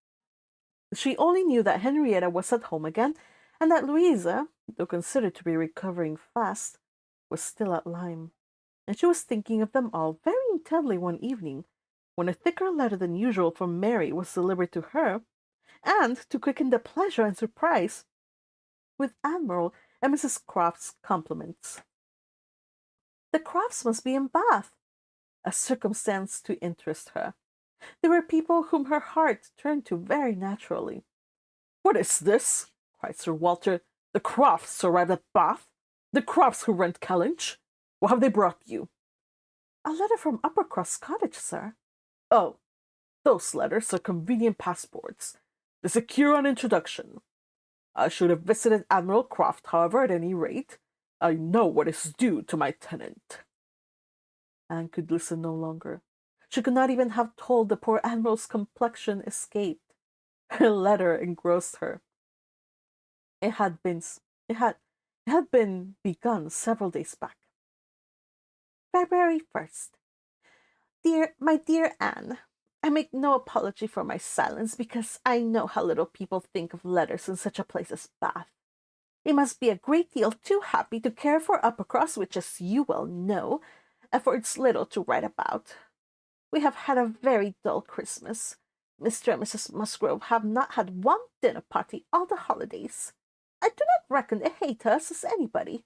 She only knew that Henrietta was at home again, and that Louisa, though considered to be recovering fast, was still at Lyme. And she was thinking of them all very intently one evening, when a thicker letter than usual from Mary was delivered to her, and, to quicken the pleasure and surprise, with Admiral and Mrs. Croft's compliments. The Crofts must be in Bath, a circumstance to interest her. They were people whom her heart turned to very naturally. "What is this?" cried Sir Walter. "The Crofts arrived at Bath? The Crofts who rent Kellynch? What have they brought you?" "A letter from Uppercross Cottage, sir." "Oh, those letters are convenient passports. They secure an introduction. I should have visited Admiral Croft, however, at any rate. I know what is due to my tenant." Anne could listen no longer. She could not even have told the poor Admiral's complexion escaped. Her letter engrossed her. It had been begun several days back. February 1st. My dear Anne, I make no apology for my silence, because I know how little people think of letters in such a place as Bath. They must be a great deal too happy to care for Uppercross, which, as you well know, affords little to write about. We have had a very dull Christmas. Mr. and Mrs. Musgrove have not had one dinner party all the holidays. I do not reckon they hate us as anybody.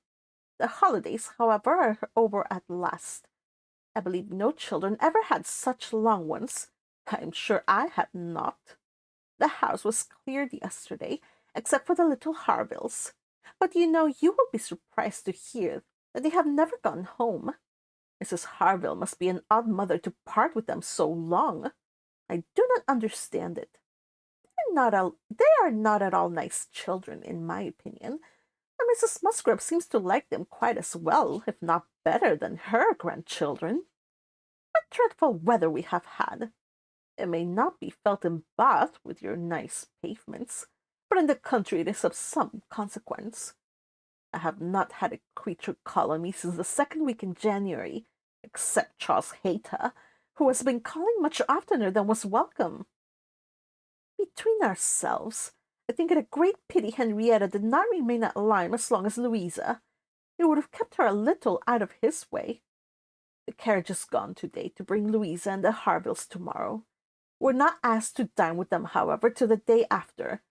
The holidays, however, are over at last. I believe no children ever had such long ones. I am sure I had not. The house was cleared yesterday, except for the little Harvilles. But you will be surprised to hear that they have never gone home. Mrs. Harville must be an odd mother to part with them so long. I do not understand it. They are not at all nice children, in my opinion, and Mrs. Musgrove seems to like them quite as well, if not better, than her grandchildren. What dreadful weather we have had! It may not be felt in Bath with your nice pavements, but in the country it is of some consequence. I have not had a creature call on me since the second week in January, except Charles Hayter, who has been calling much oftener than was welcome. Between ourselves, I think it a great pity Henrietta did not remain at Lyme as long as Louisa. It would have kept her a little out of his way. The carriage is gone today to bring Louisa and the Harvilles tomorrow. We're not asked to dine with them, however, till the day after.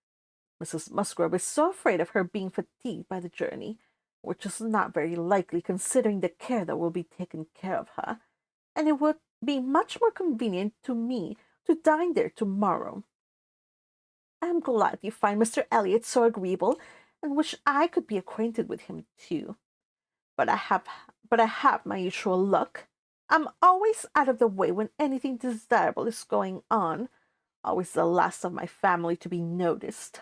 Mrs. Musgrove is so afraid of her being fatigued by the journey, which is not very likely considering the care that will be taken care of her, and it would be much more convenient to me to dine there tomorrow. I am glad you find Mr. Elliot so agreeable, and wish I could be acquainted with him too. But I have my usual luck. I'm always out of the way when anything desirable is going on, always the last of my family to be noticed.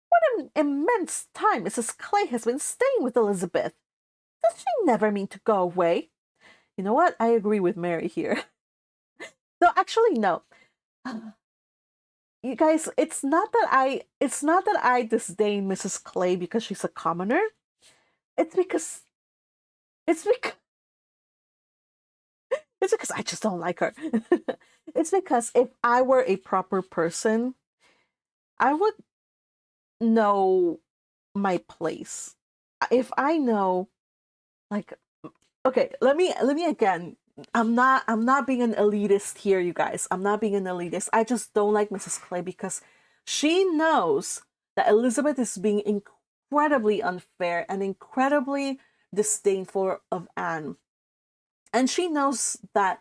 What an immense time Mrs. Clay has been staying with Elizabeth. Does she never mean to go away? You know what? I agree with Mary here. No, actually, no. You guys, it's not that I disdain Mrs. Clay because she's a commoner. It's because it's because it's because I just don't like her. It's because if I were a proper person, I would know my place. If I know, like, okay, let me again. I'm not being an elitist here, you guys. I'm not being an elitist. I just don't like Mrs. Clay because she knows that Elizabeth is being incredibly unfair and incredibly disdainful of Anne. And she knows that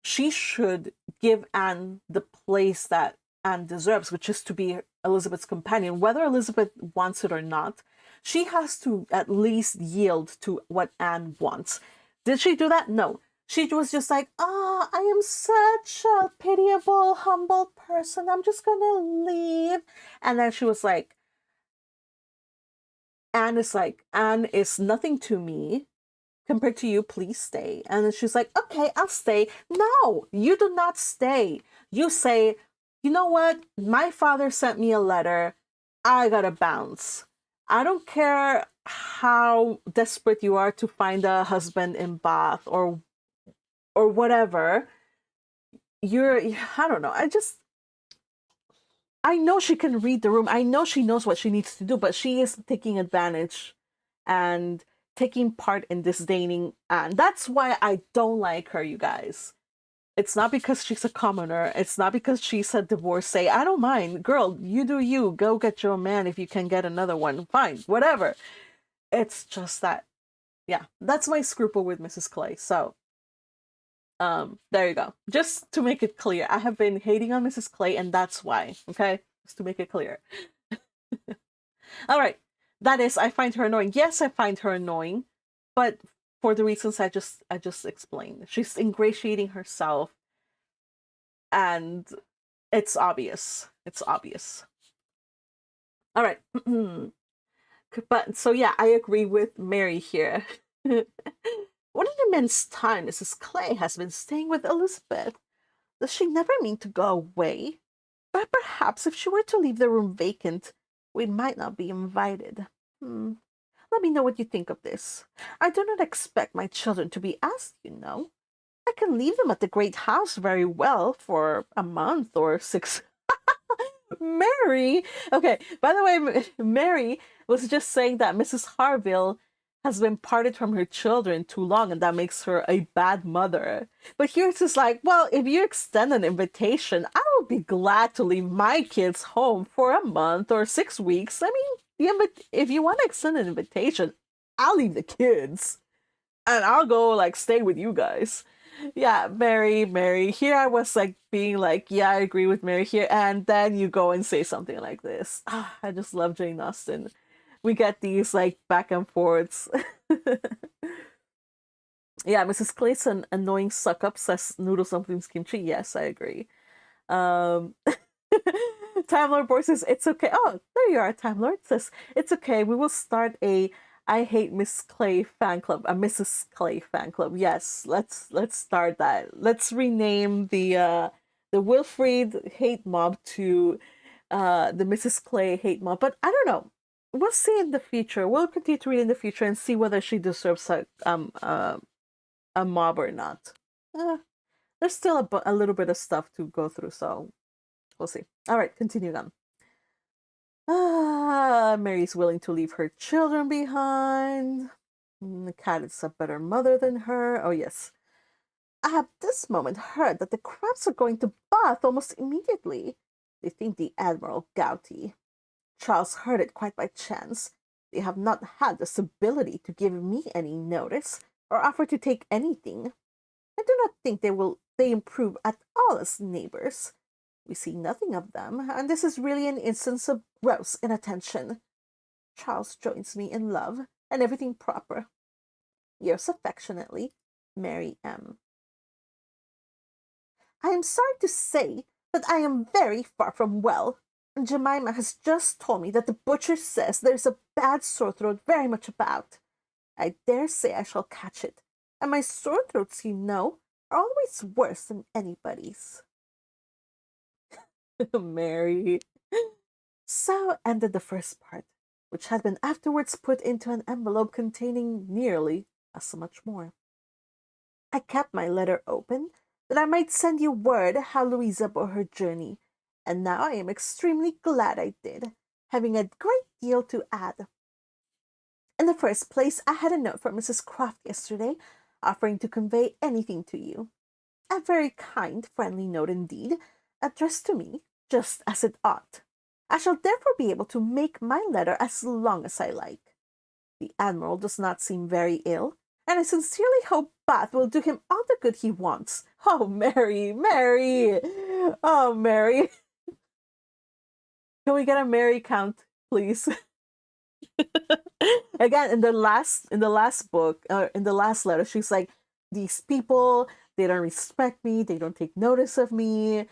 she should give Anne the place that Anne deserves, which is to be Elizabeth's companion, whether Elizabeth wants it or not. She has to at least yield to what Anne wants. Did she do that? No. She was just like, oh, I am such a pitiable, humble person. I'm just gonna leave. And then she was like, Anne is nothing to me compared to you, please stay. And then she's like, okay, I'll stay. No, you do not stay. You say, you know what? My father sent me a letter. I gotta bounce. I don't care how desperate you are to find a husband in Bath or whatever. I don't know. I know she can read the room. I know she knows what she needs to do, but she is taking advantage and taking part in disdaining Anne. That's why I don't like her, you guys. It's not because she's a commoner. It's not because she's a divorcee. I don't mind. Girl, you do you. Go get your man if you can get another one. Fine, whatever. It's just that, yeah, that's my scruple with Mrs. Clay. So, there you go. Just to make it clear, I have been hating on Mrs. Clay, and that's why. Okay, just to make it clear. All right, that is, I find her annoying. Yes, I find her annoying, but for the reasons I just explained. She's ingratiating herself, and it's obvious. It's obvious. All right. But so yeah, I agree with Mary here. What an immense time Mrs. Clay has been staying with Elizabeth. Does she never mean to go away? But perhaps if she were to leave the room vacant, we might not be invited. Hmm. Let me know what you think of this. I do not expect my children to be asked, you know. I can leave them at the great house very well for a month or 6. Mary! Okay, by the way, Mary was just saying that Mrs. Harville has been parted from her children too long and that makes her a bad mother. But here it's just like, well, if you extend an invitation, I will be glad to leave my kids home for a month or 6 weeks. I mean, if you want to extend an invitation, I'll leave the kids and I'll go like stay with you guys. Yeah, Mary. Here I was like being like, yeah, I agree with Mary here, and then you go and say something like this. Ah, I just love Jane Austen. We get these like back and forths. Yeah, Mrs. Clayson, annoying suck up, says noodle something's kimchi. Yes, I agree. Um Time Lord Boy says it's okay. Oh, there you are, Time Lord says it's okay. We will start a I hate Miss Clay fan club, a Mrs. Clay fan club. Yes, let's start that. Let's rename the Wilfrid hate mob to the Mrs. Clay hate mob. But I don't know. We'll see in the future. We'll continue to read in the future and see whether she deserves a mob or not. Uh, there's still a little bit of stuff to go through, so we'll see. All right, continuing on. Ah, Mary's willing to leave her children behind. The cat is a better mother than her. Oh, yes. I have this moment heard that the Crabs are going to Bath almost immediately. They think the Admiral gouty. Charles heard it quite by chance. They have not had the civility to give me any notice, or offer to take anything. I do not think they improve at all as neighbors. We see nothing of them, and this is really an instance of gross inattention. Charles joins me in love, and everything proper. Yours affectionately, Mary M. I am sorry to say that I am very far from well. Jemima has just told me that the butcher says there's a bad sore throat very much about. I dare say I shall catch it, and my sore throats, you know, are always worse than anybody's. Mary. So ended the first part, which had been afterwards put into an envelope containing nearly as much more. I kept my letter open, that I might send you word how Louisa bore her journey, and now I am extremely glad I did, having a great deal to add. In the first place, I had a note from Mrs. Croft yesterday, offering to convey anything to you. A very kind, friendly note indeed, addressed to me, just as it ought. I shall therefore be able to make my letter as long as I like. The Admiral does not seem very ill, and I sincerely hope Bath will do him all the good he wants. Oh, Mary, Mary! Oh, Mary! Can we get a Mary count, please? Again, in the last book, in the last letter, she's like, these people, they don't respect me, they don't take notice of me.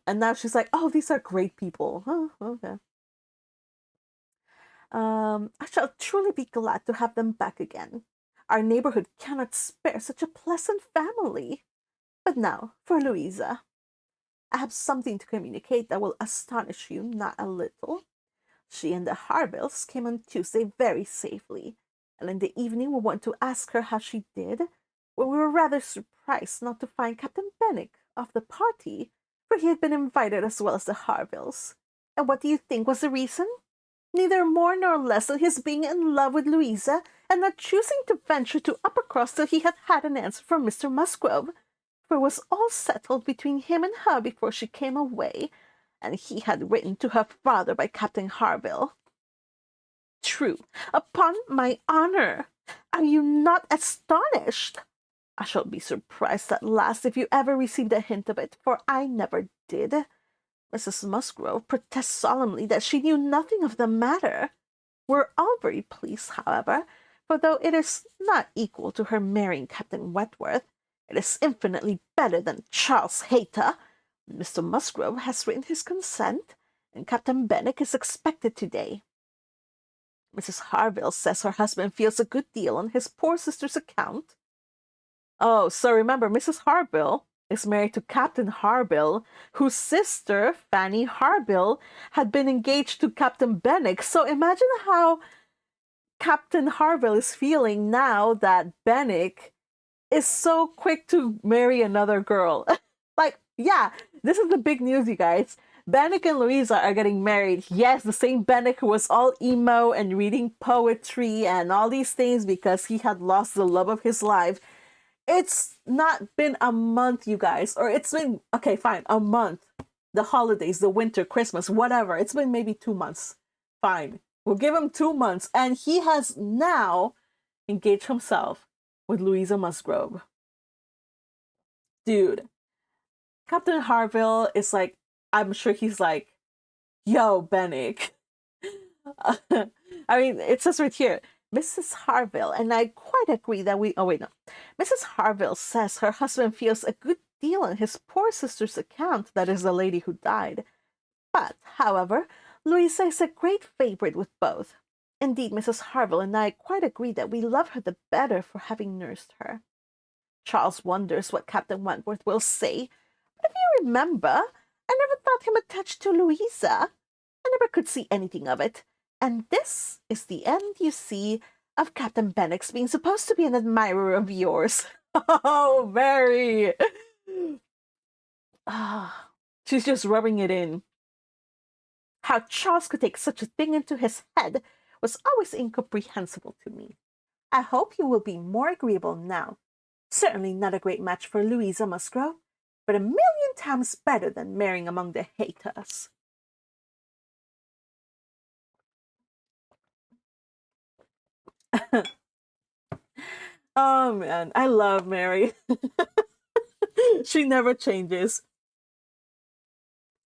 And now she's like, oh, these are great people. Oh, okay. I shall truly be glad to have them back again. Our neighborhood cannot spare such a pleasant family. But now, for Louisa. I have something to communicate that will astonish you not a little. She and the Harvilles came on Tuesday very safely, and in the evening we went to ask her how she did, when we were rather surprised not to find Captain Benwick of the party, for he had been invited as well as the Harvilles. And what do you think was the reason? Neither more nor less than his being in love with Louisa, and not choosing to venture to Uppercross till he had had an answer from Mr. Musgrove, for it was all settled between him and her before she came away, and he had written to her father by Captain Harville. True, upon my honour. Are you not astonished? I shall be surprised at last if you ever received a hint of it, for I never did. Mrs. Musgrove protests solemnly that she knew nothing of the matter. We're all very pleased, however, for though it is not equal to her marrying Captain Wentworth, it is infinitely better than Charles Hayter. Mr. Musgrove has written his consent, and Captain Benwick is expected today. Mrs. Harville says her husband feels a good deal on his poor sister's account. Oh, so remember, Mrs. Harville is married to Captain Harville, whose sister, Fanny Harville, had been engaged to Captain Benwick. So imagine how Captain Harville is feeling now that Benwick is so quick to marry another girl. Like, yeah, this is the big news, you guys. Benwick and Louisa are getting married. Yes, the same Benwick who was all emo and reading poetry and all these things because he had lost the love of his life. It's not been a month, you guys, or it's been, okay, fine, a month. The holidays, the winter, Christmas, whatever. It's been maybe 2 months. Fine. We'll give him 2 months. And he has now engaged himself with Louisa Musgrove. Dude, Captain Harville is like, I'm sure he's like, yo, Benwick. I mean, it says right here, Mrs. Harville and I quite agree that we... Oh, wait, no. Mrs. Harville says her husband feels a good deal on his poor sister's account, that is the lady who died. But, however, Louisa is a great favorite with both. Indeed, Mrs. Harville and I quite agree that we love her the better for having nursed her. Charles wonders what Captain Wentworth will say, but if you remember, I never thought him attached to Louisa. I never could see anything of it. And this is the end, you see, of Captain Benwick's being supposed to be an admirer of yours. Oh, Mary! She's just rubbing it in. How Charles could take such a thing into his head was always incomprehensible to me. I hope you will be more agreeable now. Certainly not a great match for Louisa Musgrove, but 1,000,000 times better than marrying among the Hayters. Oh man, I love Mary. She never changes.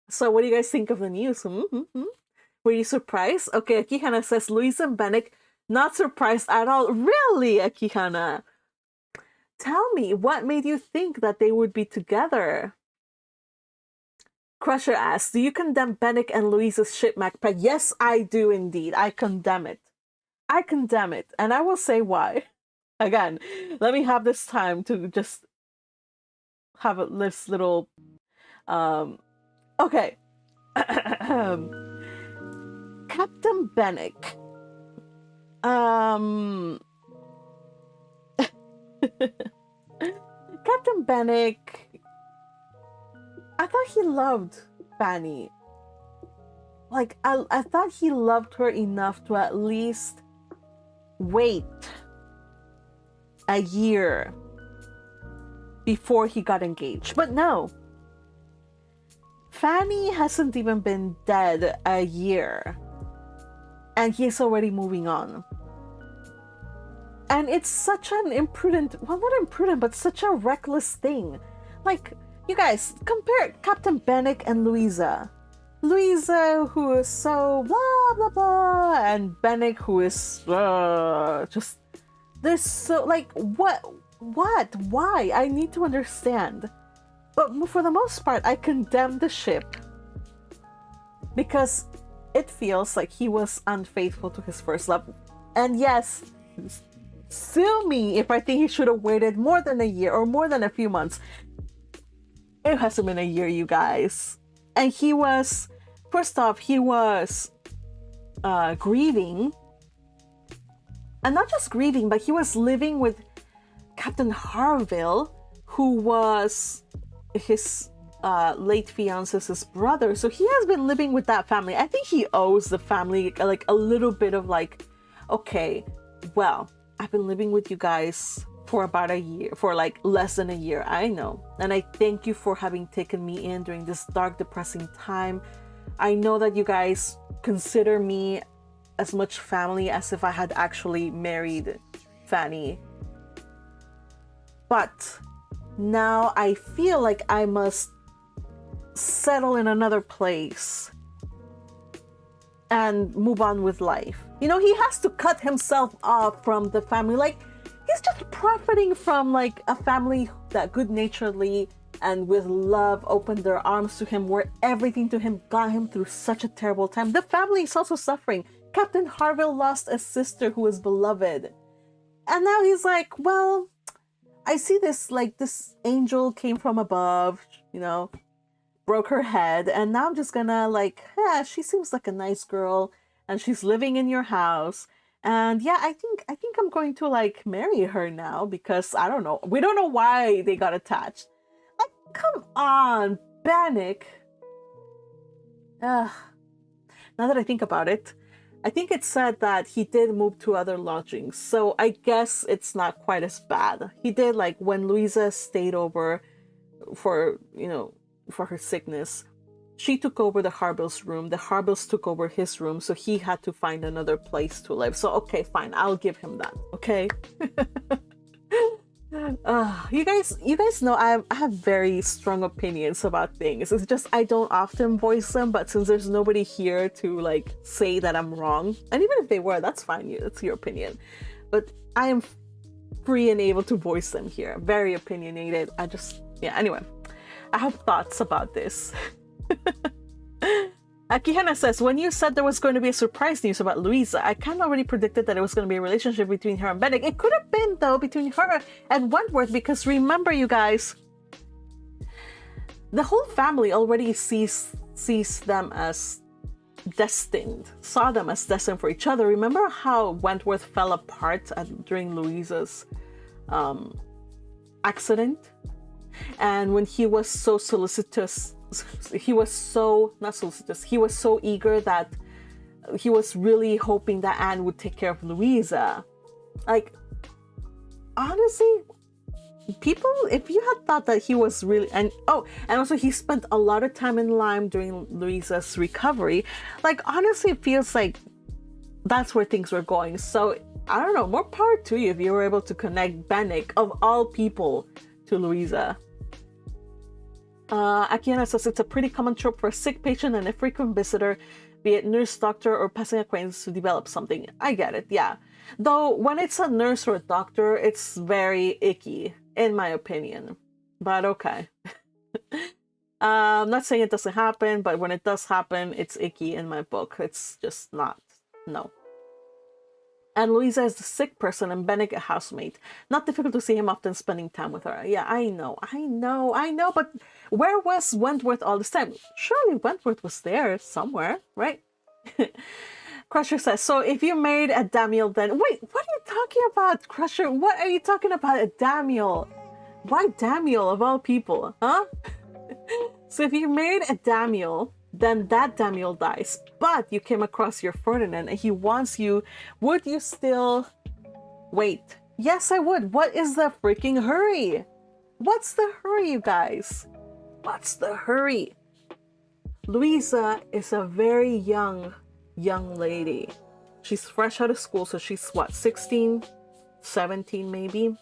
So what do you guys think of the news? Were you surprised? Okay, Akihana says Louisa and Benwick not surprised at all. Really, Akihana? Tell me, what made you think that they would be together? Crusher asks, do you condemn Bennick and Louisa's shipmack pride? Yes, I do indeed. I condemn it. I condemn it. And I will say why. Again, let me have this time to just have this little okay. Captain Bennick. Captain Bennick, I thought he loved Fanny. Like, I thought he loved her enough to at least wait a year before he got engaged. But no. Fanny hasn't even been dead a year. And he's already moving on. And it's such an imprudent, well, not imprudent, but such a reckless thing. Like, you guys, compare Captain Bennick and Louisa. Louisa, who is so blah, blah, blah, and Bennick, who is just, there's so, like, what, why? I need to understand. But for the most part, I condemn the ship because it feels like he was unfaithful to his first love. And yes, sue me if I think he should have waited more than a year or more than a few months. It hasn't been a year, you guys. And he was, first off, he was grieving. And not just grieving, but he was living with Captain Harville, who was his late fiance's brother. So he has been living with that family. I think he owes the family like a little bit of like, okay, well, I've been living with you guys for about a year, for like less than a year, I know. And I thank you for having taken me in during this dark, depressing time. I know that you guys consider me as much family as if I had actually married Fanny. But now I feel like I must settle in another place and move on with life. You know, he has to cut himself off from the family. Like, he's just profiting from like a family that good-naturedly and with love opened their arms to him, where everything to him got him through such a terrible time. The family is also suffering. Captain Harville lost a sister who was beloved. And now he's like, well, I see this, like, this angel came from above, you know, broke her head, and now I'm just gonna, like, yeah, she seems like a nice girl, and she's living in your house, and yeah, I think I'm going to, like, marry her now, because, I don't know, we don't know why they got attached. Like, come on, Bennick. Now that I think about it, I think it said that he did move to other lodgings, so I guess it's not quite as bad. He did, like, when Louisa stayed over for, you know, for her sickness, she took over the Harvilles' room. The Harvilles took over his room, so he had to find another place to live. So, okay, fine, I'll give him that, okay? You guys know I have very strong opinions about things. It's just I don't often voice them, but since there's nobody here to like say that I'm wrong, and even if they were, that's fine. That's your opinion. But I am free and able to voice them here. Very opinionated. Anyway, I have thoughts about this. Akihana says, when you said there was going to be a surprise news about Louisa, I kind of already predicted that it was going to be a relationship between her and Bennick. It could have been, though, between her and Wentworth, because remember, you guys, the whole family already sees them as destined, saw them as destined for each other. Remember how Wentworth fell apart during Louisa's accident? And when he was so solicitous, he was so eager that he was really hoping that Anne would take care of Louisa. Like, honestly, people, if you had thought that he was really, and also he spent a lot of time in Lyme during Louisa's recovery, like, honestly, it feels like that's where things were going. So, I don't know, more power to you if you were able to connect Bennick, of all people, to Louisa. Akiana says it's a pretty common trope for a sick patient and a frequent visitor, be it nurse, doctor, or passing acquaintance, to develop something. I get it, yeah. Though when it's a nurse or a doctor, it's very icky. in my opinion. But okay. I'm not saying it doesn't happen, but when it does happen, it's icky in my book. It's just not. No. And Louisa is the sick person and Bennick a housemate. Not difficult to see him often spending time with her. Yeah, I know, but where was Wentworth all this time? Surely Wentworth was there somewhere, right? Crusher says, so if you married a Damiel then... Wait, what are you talking about, Crusher? What are you talking about, a Damiel? Why Damiel of all people, huh? So if you married a Damiel, then that Damiel dies. But you came across your Ferdinand and he wants you. Would you still... Wait. Yes, I would. What is the freaking hurry? What's the hurry, you guys? What's the hurry? Louisa is a very young lady. She's fresh out of school, so she's what, 16, 17 maybe?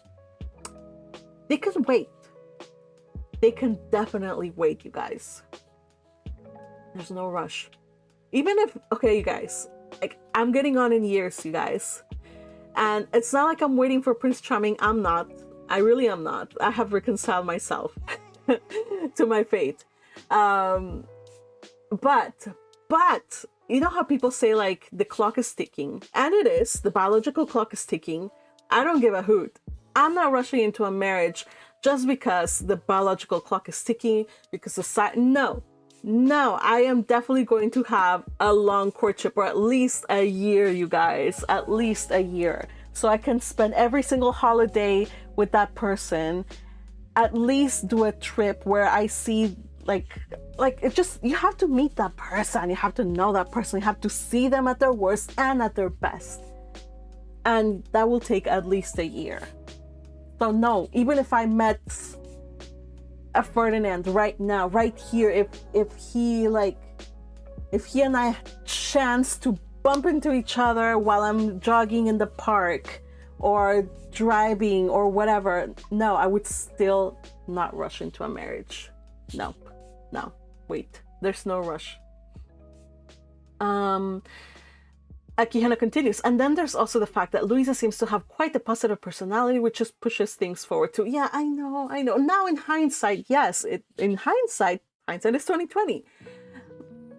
They can wait. They can definitely wait, you guys. There's no rush. Even if, okay, you guys, like, I'm getting on in years, you guys. And it's not like I'm waiting for Prince Charming. I'm not. I really am not. I have reconciled myself to my fate. But, you know how people say, like, the clock is ticking? And it is. The biological clock is ticking. I don't give a hoot. I'm not rushing into a marriage just because the biological clock is ticking, because society... No, I am definitely going to have a long courtship, or at least a year, you guys. At least a year. So I can spend every single holiday with that person. At least do a trip where I see, like it just... You have to meet that person. You have to know that person. You have to see them at their worst and at their best. And that will take at least a year. So no, even if I met a Ferdinand right now, right here, if he and I chance to bump into each other while I'm jogging in the park or driving or whatever, no, I would still not rush into a marriage. No, wait, there's no rush. Akihana continues, and then there's also the fact that Louisa seems to have quite a positive personality, which just pushes things forward too. Yeah, I know. Now in hindsight, yes, hindsight is 2020.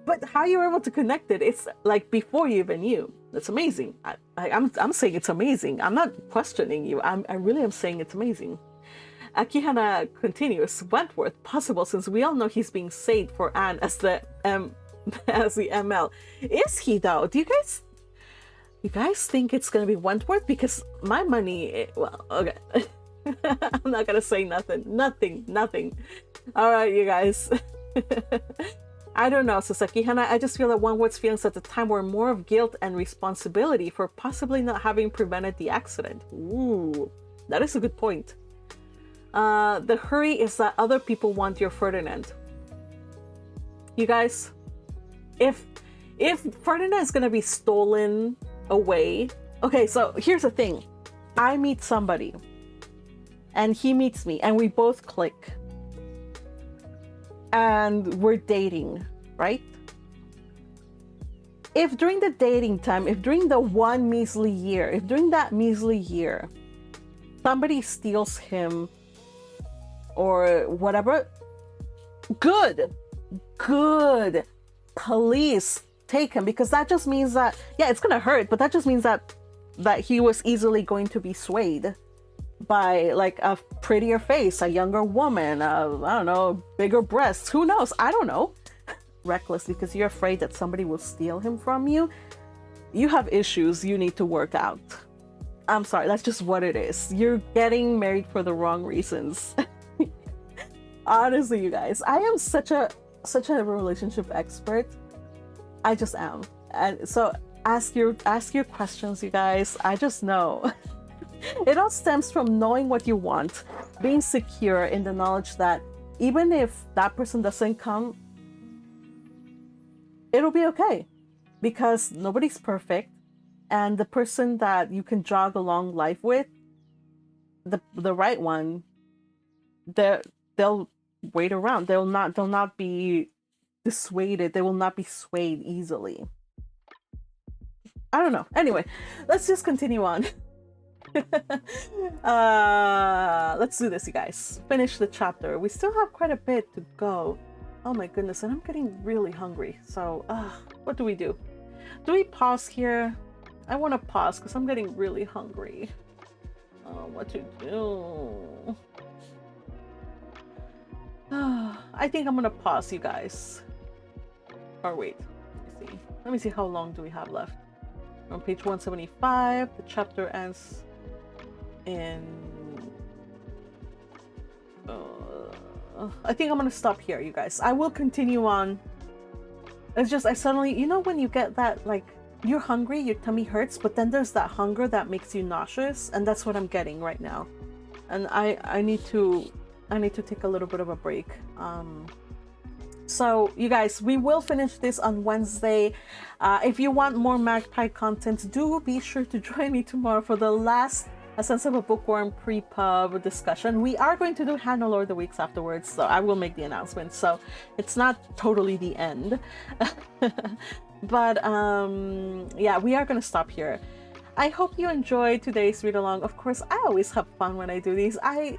But how you were able to connect it, it's like before you even knew. That's amazing. I'm saying it's amazing. I'm not questioning you. I really am saying it's amazing. Akihana continues, Wentworth, possible since we all know he's being saved for Anne as the ML. Is he though? Do you guys think it's gonna be Wentworth? Because my money, well, okay. I'm not gonna say nothing. All right, you guys. I don't know, Sasaki Hana. I just feel that Wentworth's feelings at the time were more of guilt and responsibility for possibly not having prevented the accident. Ooh, that is a good point. The hurry is that other people want your Ferdinand. You guys, if Ferdinand is gonna be stolen away, okay, so here's the thing. I meet somebody and he meets me and we both click and we're dating, right? If during the dating time, if during the one measly year, if during that measly year somebody steals him or whatever, good, please take him, because that just means that, yeah, it's gonna hurt, but that just means that he was easily going to be swayed by like a prettier face, a younger woman, I don't know, bigger breasts, who knows, I don't know. Reckless because you're afraid that somebody will steal him from you. You have issues you need to work out. I'm sorry, that's just what it is. You're getting married for the wrong reasons. Honestly, you guys, I am such a relationship expert. I just am. And so ask your questions, you guys. I just know. It all stems from knowing what you want, being secure in the knowledge that even if that person doesn't come, it'll be okay, because nobody's perfect, and the person that you can jog along life with, the right one, they'll wait around. They'll not be dissuaded. They will not be swayed easily. I don't know. Anyway, let's just continue on. Let's do this, you guys. Finish the chapter. We still have quite a bit to go. Oh my goodness, and I'm getting really hungry. So, what do we do? Do we pause here? I want to pause because I'm getting really hungry. What to do? I think I'm gonna pause, you guys. Or wait, let me see. Let me see how long do we have left. On page 175, the chapter ends in... I think I'm gonna stop here, you guys. I will continue on. It's just, I suddenly, you know when you get that, like, you're hungry, your tummy hurts, but then there's that hunger that makes you nauseous, and that's what I'm getting right now. And I need to take a little bit of a break. So you guys, we will finish this on Wednesday. If you want more Magpie content, do be sure to join me tomorrow for the last A Sense of a Bookworm pre-pub discussion. We are going to do Hannah Lord the weeks afterwards, so I will make the announcement. So it's not totally the end. But yeah, we are going to stop here. I hope you enjoyed today's read along. Of course, I always have fun when I do these. I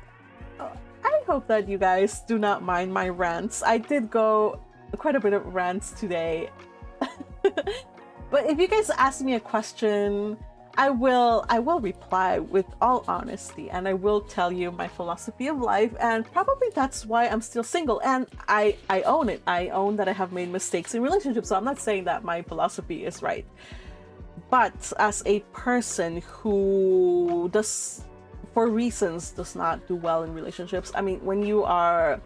hope that you guys do not mind my rants. I did go quite a bit of rants today. But if you guys ask me a question, I will reply with all honesty, and I will tell you my philosophy of life, and probably that's why I'm still single. And I own it. I own that I have made mistakes in relationships, so I'm not saying that my philosophy is right. But as a person who does, for reasons, does not do well in relationships, I mean, when you are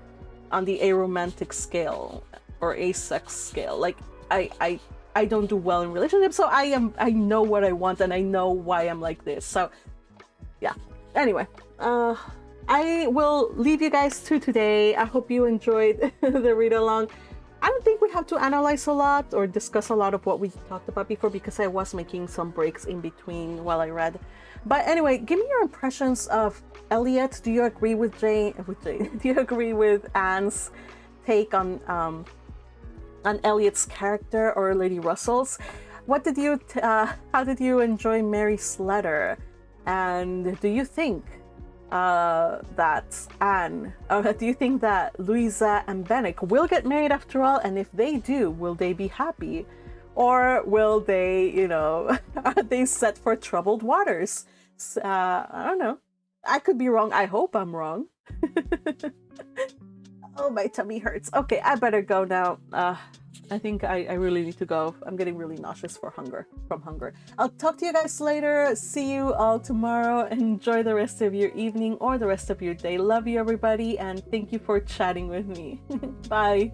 on the aromantic scale or asex scale, like I don't do well in relationships, so I know what I want and I know why I'm like this. So yeah. Anyway, I will leave you guys to today. I hope you enjoyed the read along. I don't think we have to analyze a lot or discuss a lot of what we talked about before, because I was making some breaks in between while I read. But anyway, give me your impressions of Elliot. Do you agree with Jane? Do you agree with Anne's take on Elliot's character or Lady Russell's? What did you? How did you enjoy Mary's letter? And do you think that Anne, do you think that Louisa and Benwick will get married after all? And if they do, will they be happy? Or will they, you know, are they set for troubled waters? I don't know. I could be wrong. I hope I'm wrong. Oh, my tummy hurts. Okay, I better go now. I think I really need to go. I'm getting really nauseous from hunger. I'll talk to you guys later. See you all tomorrow. Enjoy the rest of your evening or the rest of your day. Love you, everybody, and thank you for chatting with me. Bye.